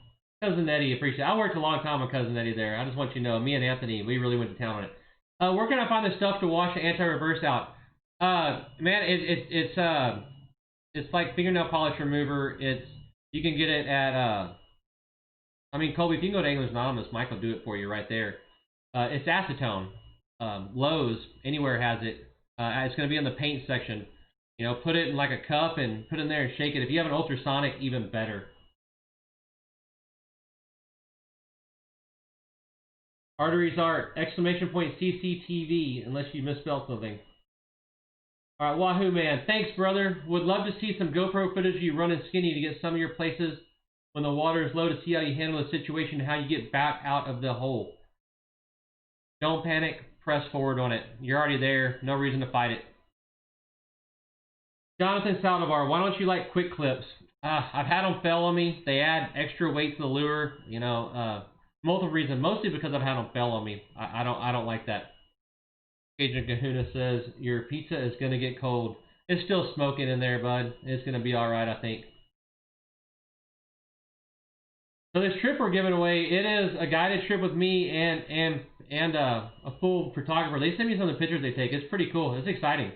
Cousin Eddie, appreciate it. I worked a long time with Cousin Eddie there. I just want you to know, me and Anthony, we really went to town on it. Where can I find the stuff to wash the anti-reverse out? Man, it's like fingernail polish remover. You can get it at Colby, if you can go to Anglers Anonymous, Mike will do it for you right there. It's acetone. Lowe's, anywhere has it. It's going to be in the paint section. Put it in like a cup and put it in there and shake it. If you have an ultrasonic, even better. Arteries Art, !CCTV, unless you misspelled something. All right, Wahoo Man, thanks brother. Would love to see some GoPro footage of you running skinny to get some of your places when the water is low to see how you handle the situation and how you get back out of the hole. Don't panic, press forward on it. You're already there, no reason to fight it. Jonathan Saldivar, why don't you like quick clips? I've had them fail on me. They add extra weight to the lure, multiple reasons, mostly because I've had them fail on me. I don't like that. Agent Kahuna says, your pizza is going to get cold. It's still smoking in there, bud. It's going to be all right, I think. So this trip we're giving away, it is a guided trip with me and a full photographer. They send me some of the pictures they take. It's pretty cool. It's exciting.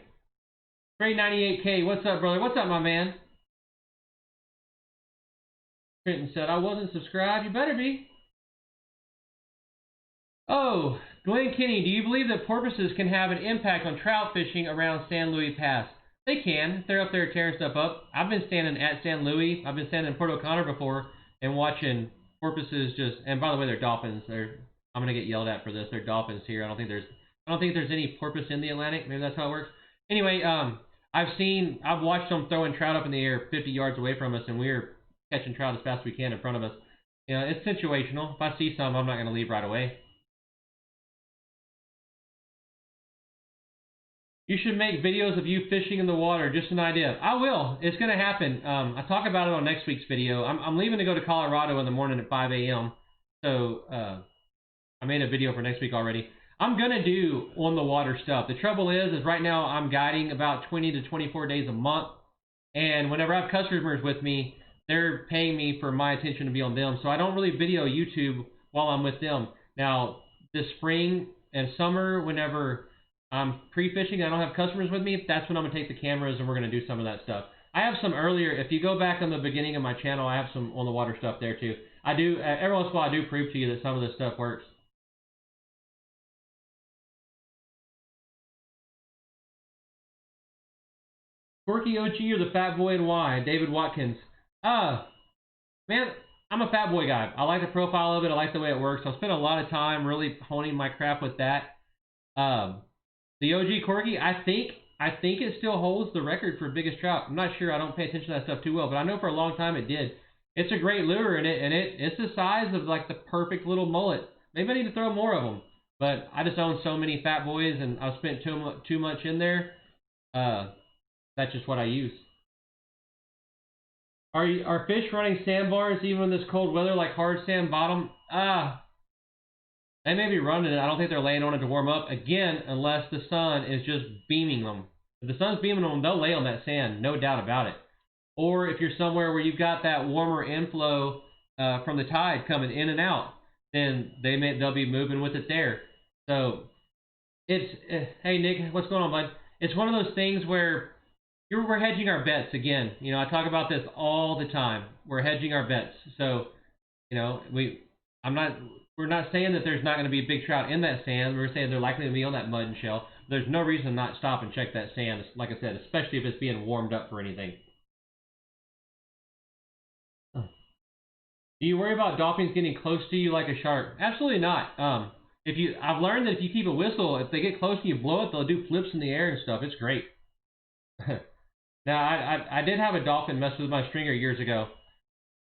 Trey 98K, what's up, brother? What's up, my man? Trenton said, I wasn't subscribed. You better be. Oh, Glenn Kinney, do you believe that porpoises can have an impact on trout fishing around San Luis Pass? They can, if they're up there tearing stuff up. I've been standing at San Luis. I've been standing in Port O'Connor before and watching porpoises just, and by the way, they're dolphins. I'm gonna get yelled at for this. They're dolphins here. I don't think there's any porpoise in the Atlantic. Maybe that's how it works. Anyway, I've watched them throwing trout up in the air 50 yards away from us, and we're catching trout as fast as we can in front of us. You know, it's situational. If I see some, I'm not going to leave right away. You should make videos of you fishing in the water. Just an idea. I will. It's going to happen. I talk about it on next week's video. I'm leaving to go to Colorado in the morning at 5 a.m. So I made a video for next week already. I'm going to do on the water stuff. The trouble is right now I'm guiding about 20 to 24 days a month. And whenever I have customers with me, they're paying me for my attention to be on them. So I don't really video YouTube while I'm with them. Now, this spring and summer, whenever I'm pre-fishing, I don't have customers with me, that's when I'm going to take the cameras and we're going to do some of that stuff. I have some earlier. If you go back on the beginning of my channel, I have some on the water stuff there too. I do, every once in a while I do prove to you that some of this stuff works. Quirky OG or the Fat Boy and why? David Watkins. Man, I'm a Fat Boy guy. I like the profile of it. I like the way it works. I spent a lot of time really honing my craft with that. The OG Corky, I think it still holds the record for biggest trout. I'm not sure. I don't pay attention to that stuff too well, but I know for a long time it did. It's a great lure, and it's the size of like the perfect little mullet. Maybe I need to throw more of them, but I just own so many Fat Boys, and I've spent too much in there. That's just what I use. Are fish running sandbars even in this cold weather, like hard sand bottom? They may be running it. I don't think they're laying on it to warm up. Again, unless the sun is just beaming them. If the sun's beaming them, they'll lay on that sand, no doubt about it. Or if you're somewhere where you've got that warmer inflow from the tide coming in and out, then they'll be moving with it there. So hey Nick, what's going on, bud? It's one of those things where we're hedging our bets again. You know, I talk about this all the time. We're hedging our bets. So, you know, we're not saying that there's not going to be a big trout in that sand. We're saying they're likely to be on that mud and shell. There's no reason to not stop and check that sand, like I said, especially if it's being warmed up for anything. Do you worry about dolphins getting close to you like a shark? Absolutely not. I've learned that if you keep a whistle, if they get close and you blow it, they'll do flips in the air and stuff. It's great. Now, I did have a dolphin mess with my stringer years ago.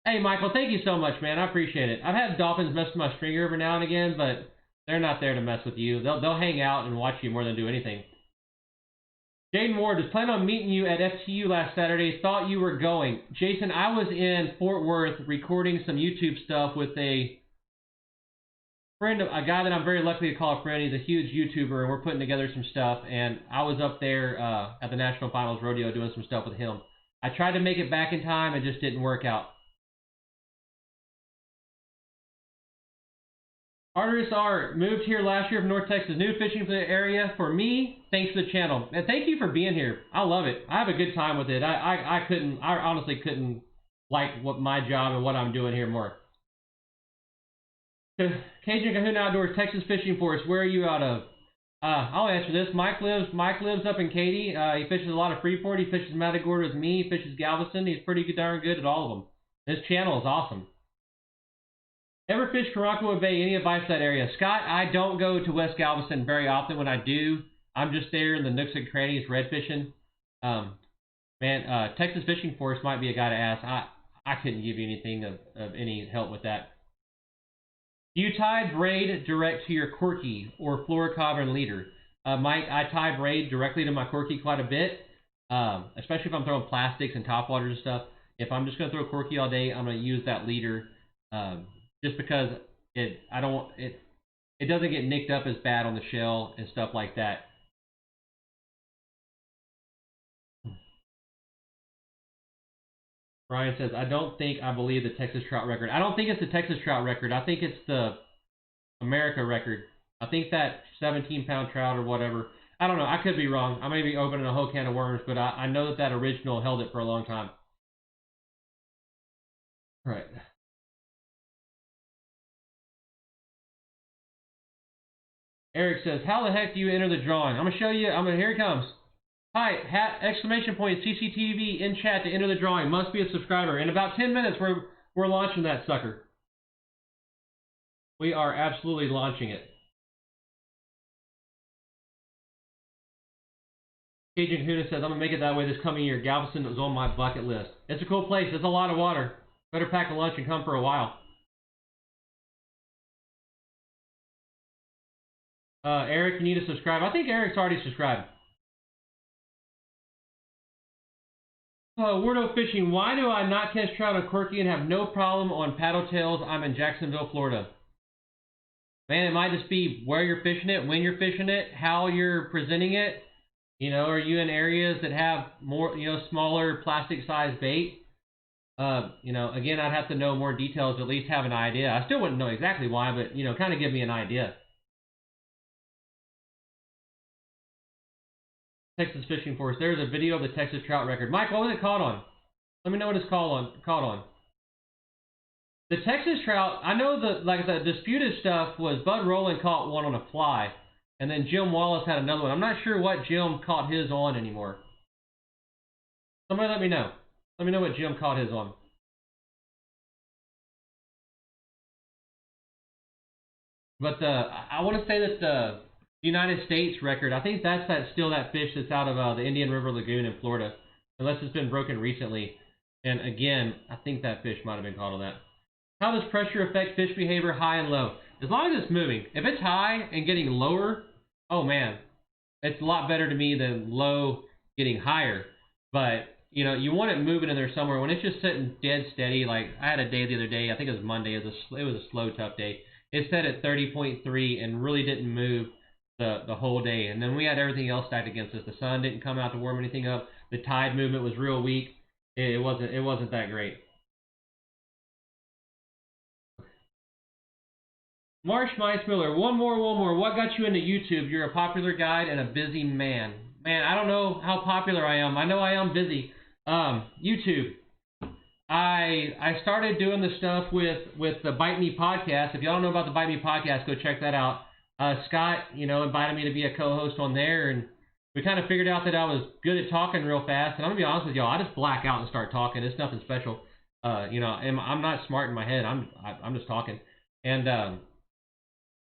Hey, Michael, thank you so much, man. I appreciate it. I've had dolphins mess with my stringer every now and again, but they're not there to mess with you. They'll hang out and watch you more than do anything. Jaden Ward was planning on meeting you at FTU last Saturday. Thought you were going. Jason, I was in Fort Worth recording some YouTube stuff with a guy that I'm very lucky to call a friend. He's a huge YouTuber, and we're putting together some stuff. And I was up there at the National Finals Rodeo doing some stuff with him. I tried to make it back in time, it just didn't work out. Arteris R moved here last year from North Texas. New fishing for the area. For me, thanks for the channel. And thank you for being here. I love it. I have a good time with it. I honestly couldn't like what my job and what I'm doing here more. Cajun Cahoon Outdoors, Texas Fishing Force. Where are you out of? I'll answer this. Mike lives up in Katy. He fishes a lot of Freeport. He fishes Matagorda with me. He fishes Galveston. He's pretty darn good at all of them. His channel is awesome. Ever fish Karankawa Bay? Any advice for that area? Scott, I don't go to West Galveston very often. When I do, I'm just there in the nooks and crannies red fishing. Texas Fishing Force might be a guy to ask. I couldn't give you anything of any help with that. Do you tie braid direct to your corky or fluorocarbon leader? Mike, I tie braid directly to my corky quite a bit, especially if I'm throwing plastics and topwaters and stuff. If I'm just going to throw corky all day, I'm going to use that leader just because it doesn't get nicked up as bad on the shell and stuff like that. Brian says, I don't think I believe the Texas trout record. I don't think it's the Texas trout record. I think it's the America record. I think that 17-pound trout or whatever. I don't know. I could be wrong. I may be opening a whole can of worms, but I know that original held it for a long time. All right. Eric says, how the heck do you enter the drawing? I'm going to show you. Here it comes. Hi, exclamation point, CCTV in chat to enter the drawing. Must be a subscriber. In about 10 minutes, we're launching that sucker. We are absolutely launching it. Cajun Kahuna says, I'm going to make it that way this coming year. Galveston was on my bucket list. It's a cool place. It's a lot of water. Better pack a lunch and come for a while. Eric, you need to subscribe. I think Eric's already subscribed. Wordo Fishing, why do I not catch trout on Quirky and have no problem on paddle tails? I'm in Jacksonville, Florida. Man, it might just be where you're fishing it, when you're fishing it, how you're presenting it. You know, are you in areas that have more, smaller plastic-sized bait? Again, I'd have to know more details to at least have an idea. I still wouldn't know exactly why, but, kind of give me an idea. Texas Fishing Force. There's a video of the Texas trout record. Mike, what was it caught on? Let me know what it's caught on. The Texas trout, I know the disputed stuff was Bud Rowland caught one on a fly, and then Jim Wallace had another one. I'm not sure what Jim caught his on anymore. Somebody let me know. Let me know what Jim caught his on. But I want to say that the United States record, I think that's still that fish that's out of the Indian River Lagoon in Florida, unless it's been broken recently. And again, I think that fish might have been caught on that. How does pressure affect fish behavior high and low? As long as it's moving. If it's high and getting lower, oh man, it's a lot better to me than low getting higher. But, you want it moving in there somewhere. When it's just sitting dead steady, like I had a day the other day, I think it was Monday, it was a slow, tough day. It set at 30.3 and really didn't move the whole day. And then we had everything else stacked against us. The sun didn't come out to warm anything up. The tide movement was real weak. It wasn't that great. Marsh Meismiller, one more. What got you into YouTube? You're a popular guide and a busy man. Man, I don't know how popular I am. I know I am busy. YouTube. I started doing the stuff with the Bite Me podcast. If y'all don't know about the Bite Me podcast, go check that out. Scott, invited me to be a co-host on there, and we kind of figured out that I was good at talking real fast. And I'm gonna be honest with y'all, I just black out and start talking. It's nothing special. And I'm not smart in my head. I'm just talking. And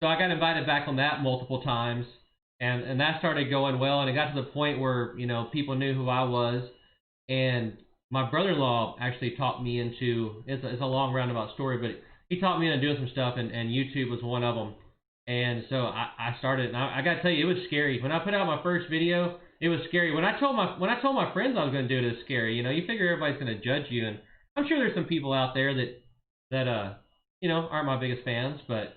so I got invited back on that multiple times, and that started going well, and it got to the point where, people knew who I was, and my brother-in-law actually taught me into, it's a long roundabout story, but he taught me into doing some stuff, and YouTube was one of them. And so I started, and I got to tell you, it was scary. When I put out my first video, it was scary. When I told my friends I was going to do it, it was scary. You figure everybody's going to judge you, and I'm sure there's some people out there that aren't my biggest fans, but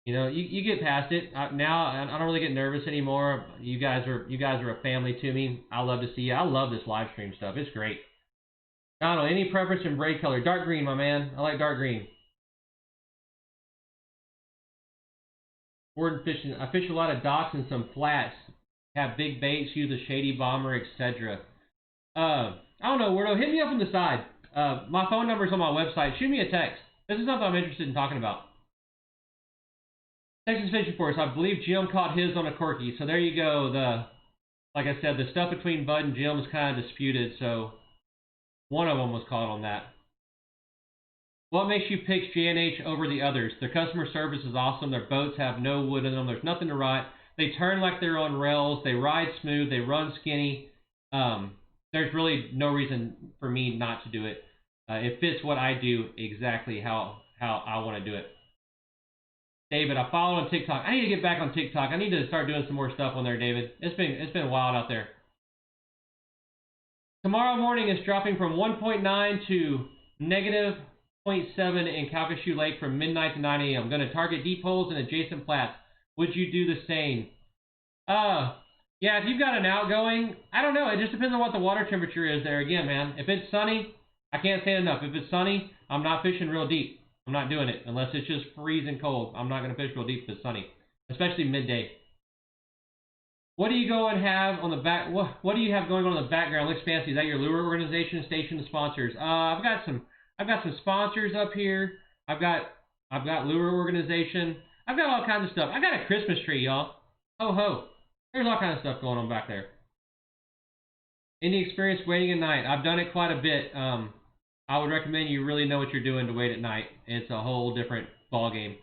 you get past it. Now I don't really get nervous anymore. You guys are a family to me. I love to see you. I love this live stream stuff. It's great. I don't know, any preference in braid color? Dark green, my man. I like dark green. Word fishing. I fish a lot of docks and some flats. Have big baits, use a shady bomber, etc. I don't know, Wordo. Hit me up on the side. My phone number's on my website. Shoot me a text. This is something I'm interested in talking about. Texas Fishing Force, I believe Jim caught his on a corky. So there you go. Like I said, the stuff between Bud and Jim is kind of disputed. So one of them was caught on that. What makes you pick J&H over the others? Their customer service is awesome. Their boats have no wood in them. There's nothing to rot. They turn like they're on rails. They ride smooth. They run skinny. There's really no reason for me not to do it. It fits what I do exactly how I want to do it. David, I follow on TikTok. I need to get back on TikTok. I need to start doing some more stuff on there, David. It's been wild out there. Tomorrow morning is dropping from 1.9 to negative 0.7 in Calcasieu Lake from midnight to 9 a.m. I'm going to target deep holes and adjacent flats. Would you do the same? Yeah, if you've got an outgoing, I don't know. It just depends on what the water temperature is there. Again, man, if it's sunny, I can't say enough. If it's sunny, I'm not fishing real deep. I'm not doing it unless it's just freezing cold. I'm not going to fish real deep if it's sunny, especially midday. What do you go and have on the back? What do you have going on in the background? Looks fancy. Is that your lure organization, station, sponsors? I've got some sponsors up here. I've got lure organization. I've got all kinds of stuff. I got a Christmas tree, y'all. Ho ho. There's all kinds of stuff going on back there. Any experience waiting at night? I've done it quite a bit. I would recommend you really know what you're doing to wait at night. It's a whole different ball game.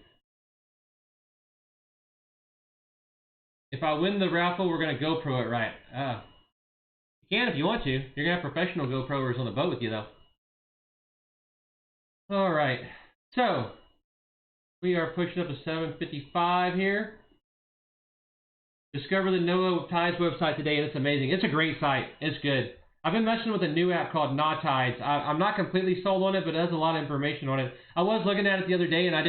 If I win the raffle, we're going to GoPro it, right? You can if you want to. You're going to have professional GoProers on the boat with you, though. All right. So we are pushing up to 7:55 here. Discover the Noah Tides website today, and it's amazing. It's a great site. It's good. I've been messing with a new app called Not Tides. I'm not completely sold on it, but it has a lot of information on it. I was looking at it the other day, and I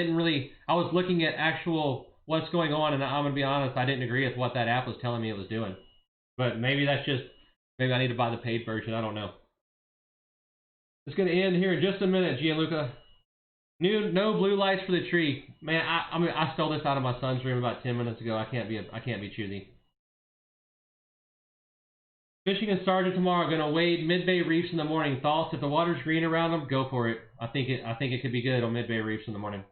was looking at actual what's going on, and I'm going to be honest, I didn't agree with what that app was telling me it was doing. But maybe maybe I need to buy the paid version. I don't know. It's going to end here in just a minute, Gianluca. No blue lights for the tree. Man, I stole this out of my son's room about 10 minutes ago. I can't be choosy. Fishing and Sargent tomorrow. Going to wade mid-bay reefs in the morning. Thoughts? If the water's green around them, go for it. I think it could be good on mid-bay reefs in the morning.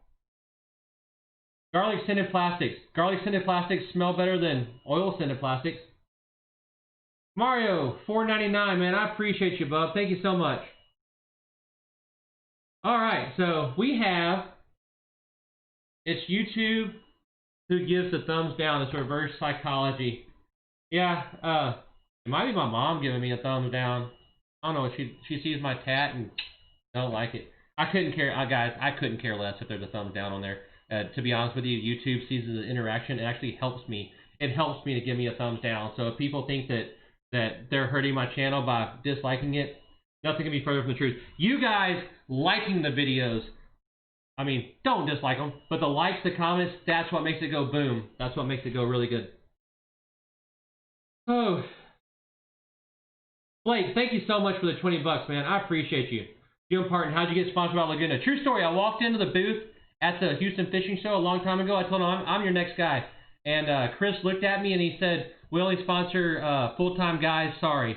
Garlic scented plastics. Garlic scented plastics smell better than oil scented plastics. Mario, $4.99, man. I appreciate you, bub. Thank you so much. All right, so we have, it's YouTube who gives the thumbs down. It's reverse psychology. Yeah, it might be my mom giving me a thumbs down. I don't know. She sees my tat and don't like it. I couldn't care, guys. I couldn't care less if there's a thumbs down on there. To be honest with you, YouTube sees the interaction. It actually helps me. It helps me to give me a thumbs down. So if people think that they're hurting my channel by disliking it, nothing can be further from the truth. You guys liking the videos, I mean, don't dislike them, but the likes, the comments, that's what makes it go boom. That's what makes it go really good. Oh, Blake, thank you so much for the 20 bucks, man. I appreciate you. Jim Parton, how'd you get sponsored by Laguna? True story. I walked into the booth at the Houston Fishing Show a long time ago. I told him, I'm your next guy. And Chris looked at me and he said, we only sponsor full-time guys, sorry.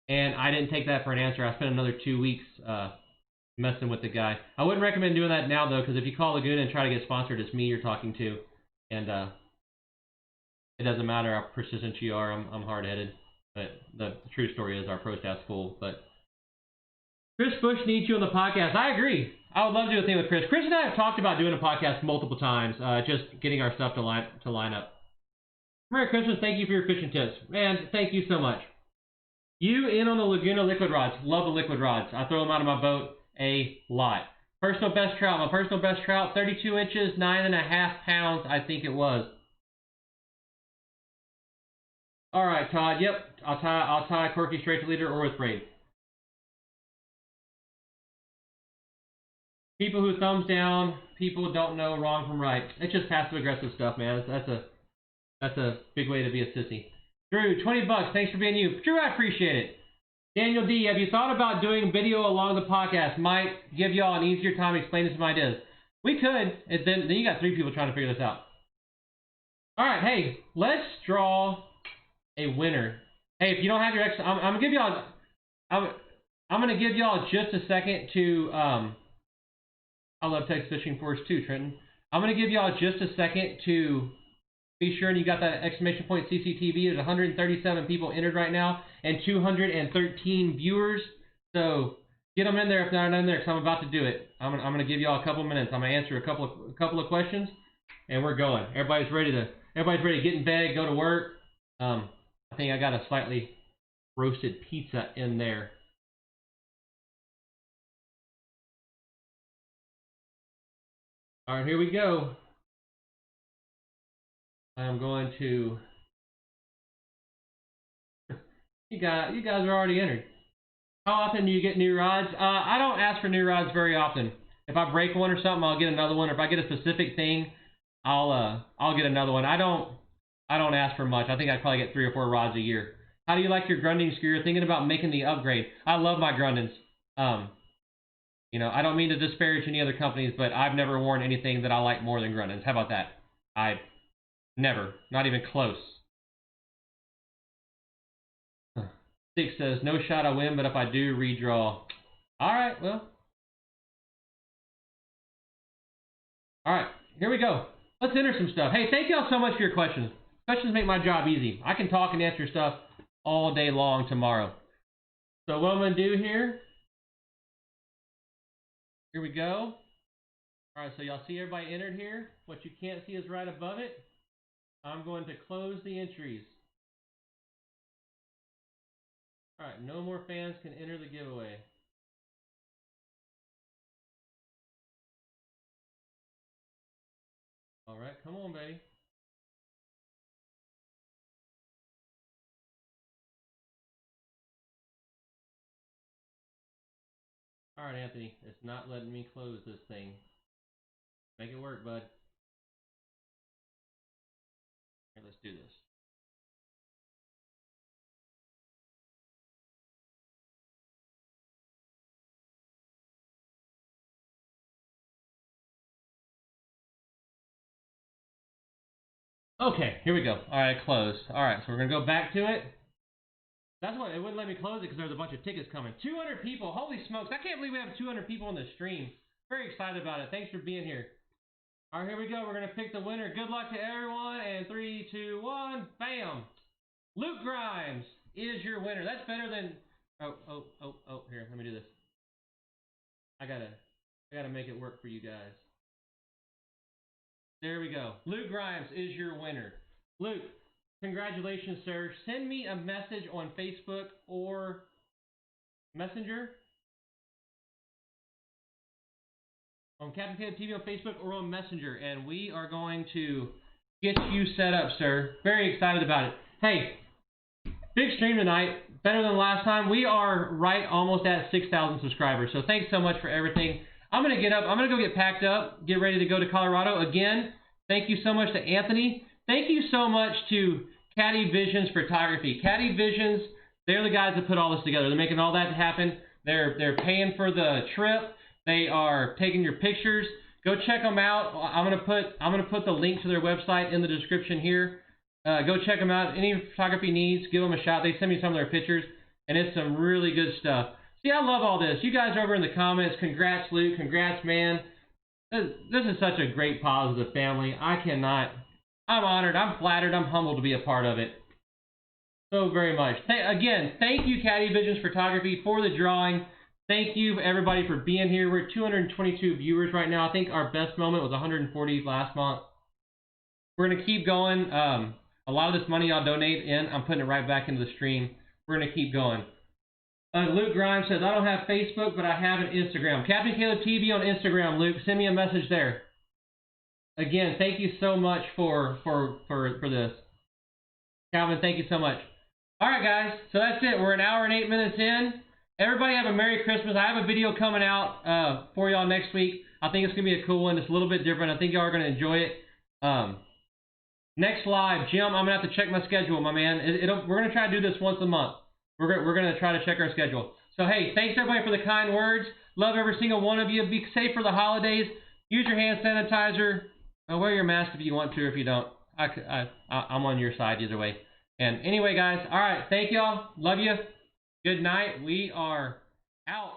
And I didn't take that for an answer. I spent another 2 weeks messing with the guy. I wouldn't recommend doing that now, though, because if you call Laguna and try to get sponsored, it's me you're talking to. And it doesn't matter how persistent you are. I'm hard-headed. But the true story is our pro staff's full. But Chris Bush needs you on the podcast. I agree. I would love to do a thing with Chris. Chris and I have talked about doing a podcast multiple times, just getting our stuff to line up. Merry Christmas. Thank you for your fishing tips. Man, thank you so much. You in on the Laguna liquid rods. Love the liquid rods. I throw them out of my boat a lot. Personal best trout. My personal best trout, 32 inches, 9.5 pounds, I think it was. All right, Todd. Yep, I'll tie Corky straight to leader or with braid. People who thumbs down, people don't know wrong from right. It's just passive aggressive stuff, man. That's a big way to be a sissy. Drew, 20 bucks. Thanks for being you. Drew, I appreciate it. Daniel D, have you thought about doing video along the podcast? Might give y'all an easier time explaining some ideas. We could. Then you got 3 people trying to figure this out. All right, hey, let's draw a winner. Hey, if you don't have your extra, I'm gonna give y'all. I'm gonna give y'all just a second to. I love text fishing for us too, Trenton. I'm gonna give y'all just a second to be sure and you got that exclamation point CCTV. There's 137 people entered right now and 213 viewers. So get them in there if they're not in there, because I'm about to do it. I'm gonna give y'all a couple minutes. I'm gonna answer a couple of questions, and we're going. Everybody's ready to get in bed, go to work. I think I got a slightly roasted pizza in there. All right, here we go. I'm going to. You guys are already entered. How often do you get new rods? I don't ask for new rods very often. If I break one or something, I'll get another one. Or if I get a specific thing, I'll get another one. I don't ask for much. I think I probably get 3 or 4 rods a year. How do you like your grunding screw? You're thinking about making the upgrade. I love my grundins. You know, I don't mean to disparage any other companies, but I've never worn anything that I like more than grundins. How about that? I never, not even close. Six says, no shot I win, but if I do, redraw. All right, well. All right, here we go. Let's enter some stuff. Hey, thank y'all so much for your questions. Questions make my job easy. I can talk and answer stuff all day long tomorrow. So what I'm going to do here we go. All right, so y'all see everybody entered here. What you can't see is right above it. I'm going to close the entries. All right, no more fans can enter the giveaway. All right, come on, baby. All right, Anthony, it's not letting me close this thing. Make it work, bud. Here, let's do this. Okay, here we go. All right, closed. All right, so we're gonna go back to it. That's why it wouldn't let me close it, because there's a bunch of tickets coming. 200 people. Holy smokes. I can't believe we have 200 people on the stream. Very excited about it. Thanks for being here. All right, here we go. We're going to pick the winner. Good luck to everyone. And 3, 2, 1. Bam. Luke Grimes is your winner. That's better than... Oh. Here, let me do this. I gotta make it work for you guys. There we go. Luke Grimes is your winner. Luke, congratulations, sir. Send me a message on Facebook or Messenger. On Captain Caleb TV on Facebook or on Messenger, and we are going to get you set up, sir. Very excited about it. Hey, big stream tonight. Better than last time. We are right almost at 6,000 subscribers, so thanks so much for everything. I'm going to get up. I'm going to go get packed up, get ready to go to Colorado. Again, thank you so much to Anthony. Thank you so much to Caddy Visions Photography. Caddy Visions, they're the guys that put all this together. They're making all that happen. They're paying for the trip. They are taking your pictures. Go check them out. I'm gonna put the link to their website in the description here. Go check them out. Any photography needs, give them a shot. They send me some of their pictures, and it's some really good stuff. See, I love all this. You guys are over in the comments. Congrats, Luke. Congrats, man. This is such a great positive family. I'm honored. I'm flattered. I'm humbled to be a part of it. So very much. Again, thank you, Caddy Visions Photography, for the drawing. Thank you, everybody, for being here. We're at 222 viewers right now. I think our best moment was 140 last month. We're going to keep going. A lot of this money y'all donate in, I'm putting it right back into the stream. We're going to keep going. Luke Grimes says, I don't have Facebook, but I have an Instagram. Captain Caleb TV on Instagram, Luke. Send me a message there. Again, thank you so much for this. Calvin, thank you so much. All right, guys. So that's it. We're an hour and 8 minutes in. Everybody have a Merry Christmas. I have a video coming out for y'all next week. I think it's going to be a cool one. It's a little bit different. I think y'all are going to enjoy it. Next live, Jim, I'm going to have to check my schedule, my man. We're going to try to do this once a month. We're going to try to check our schedule. So, hey, thanks, everybody, for the kind words. Love every single one of you. Be safe for the holidays. Use your hand sanitizer. Wear your mask if you want to. If you don't, I'm on your side either way. And anyway, guys, all right, thank y'all. Love you. Good night. We are out.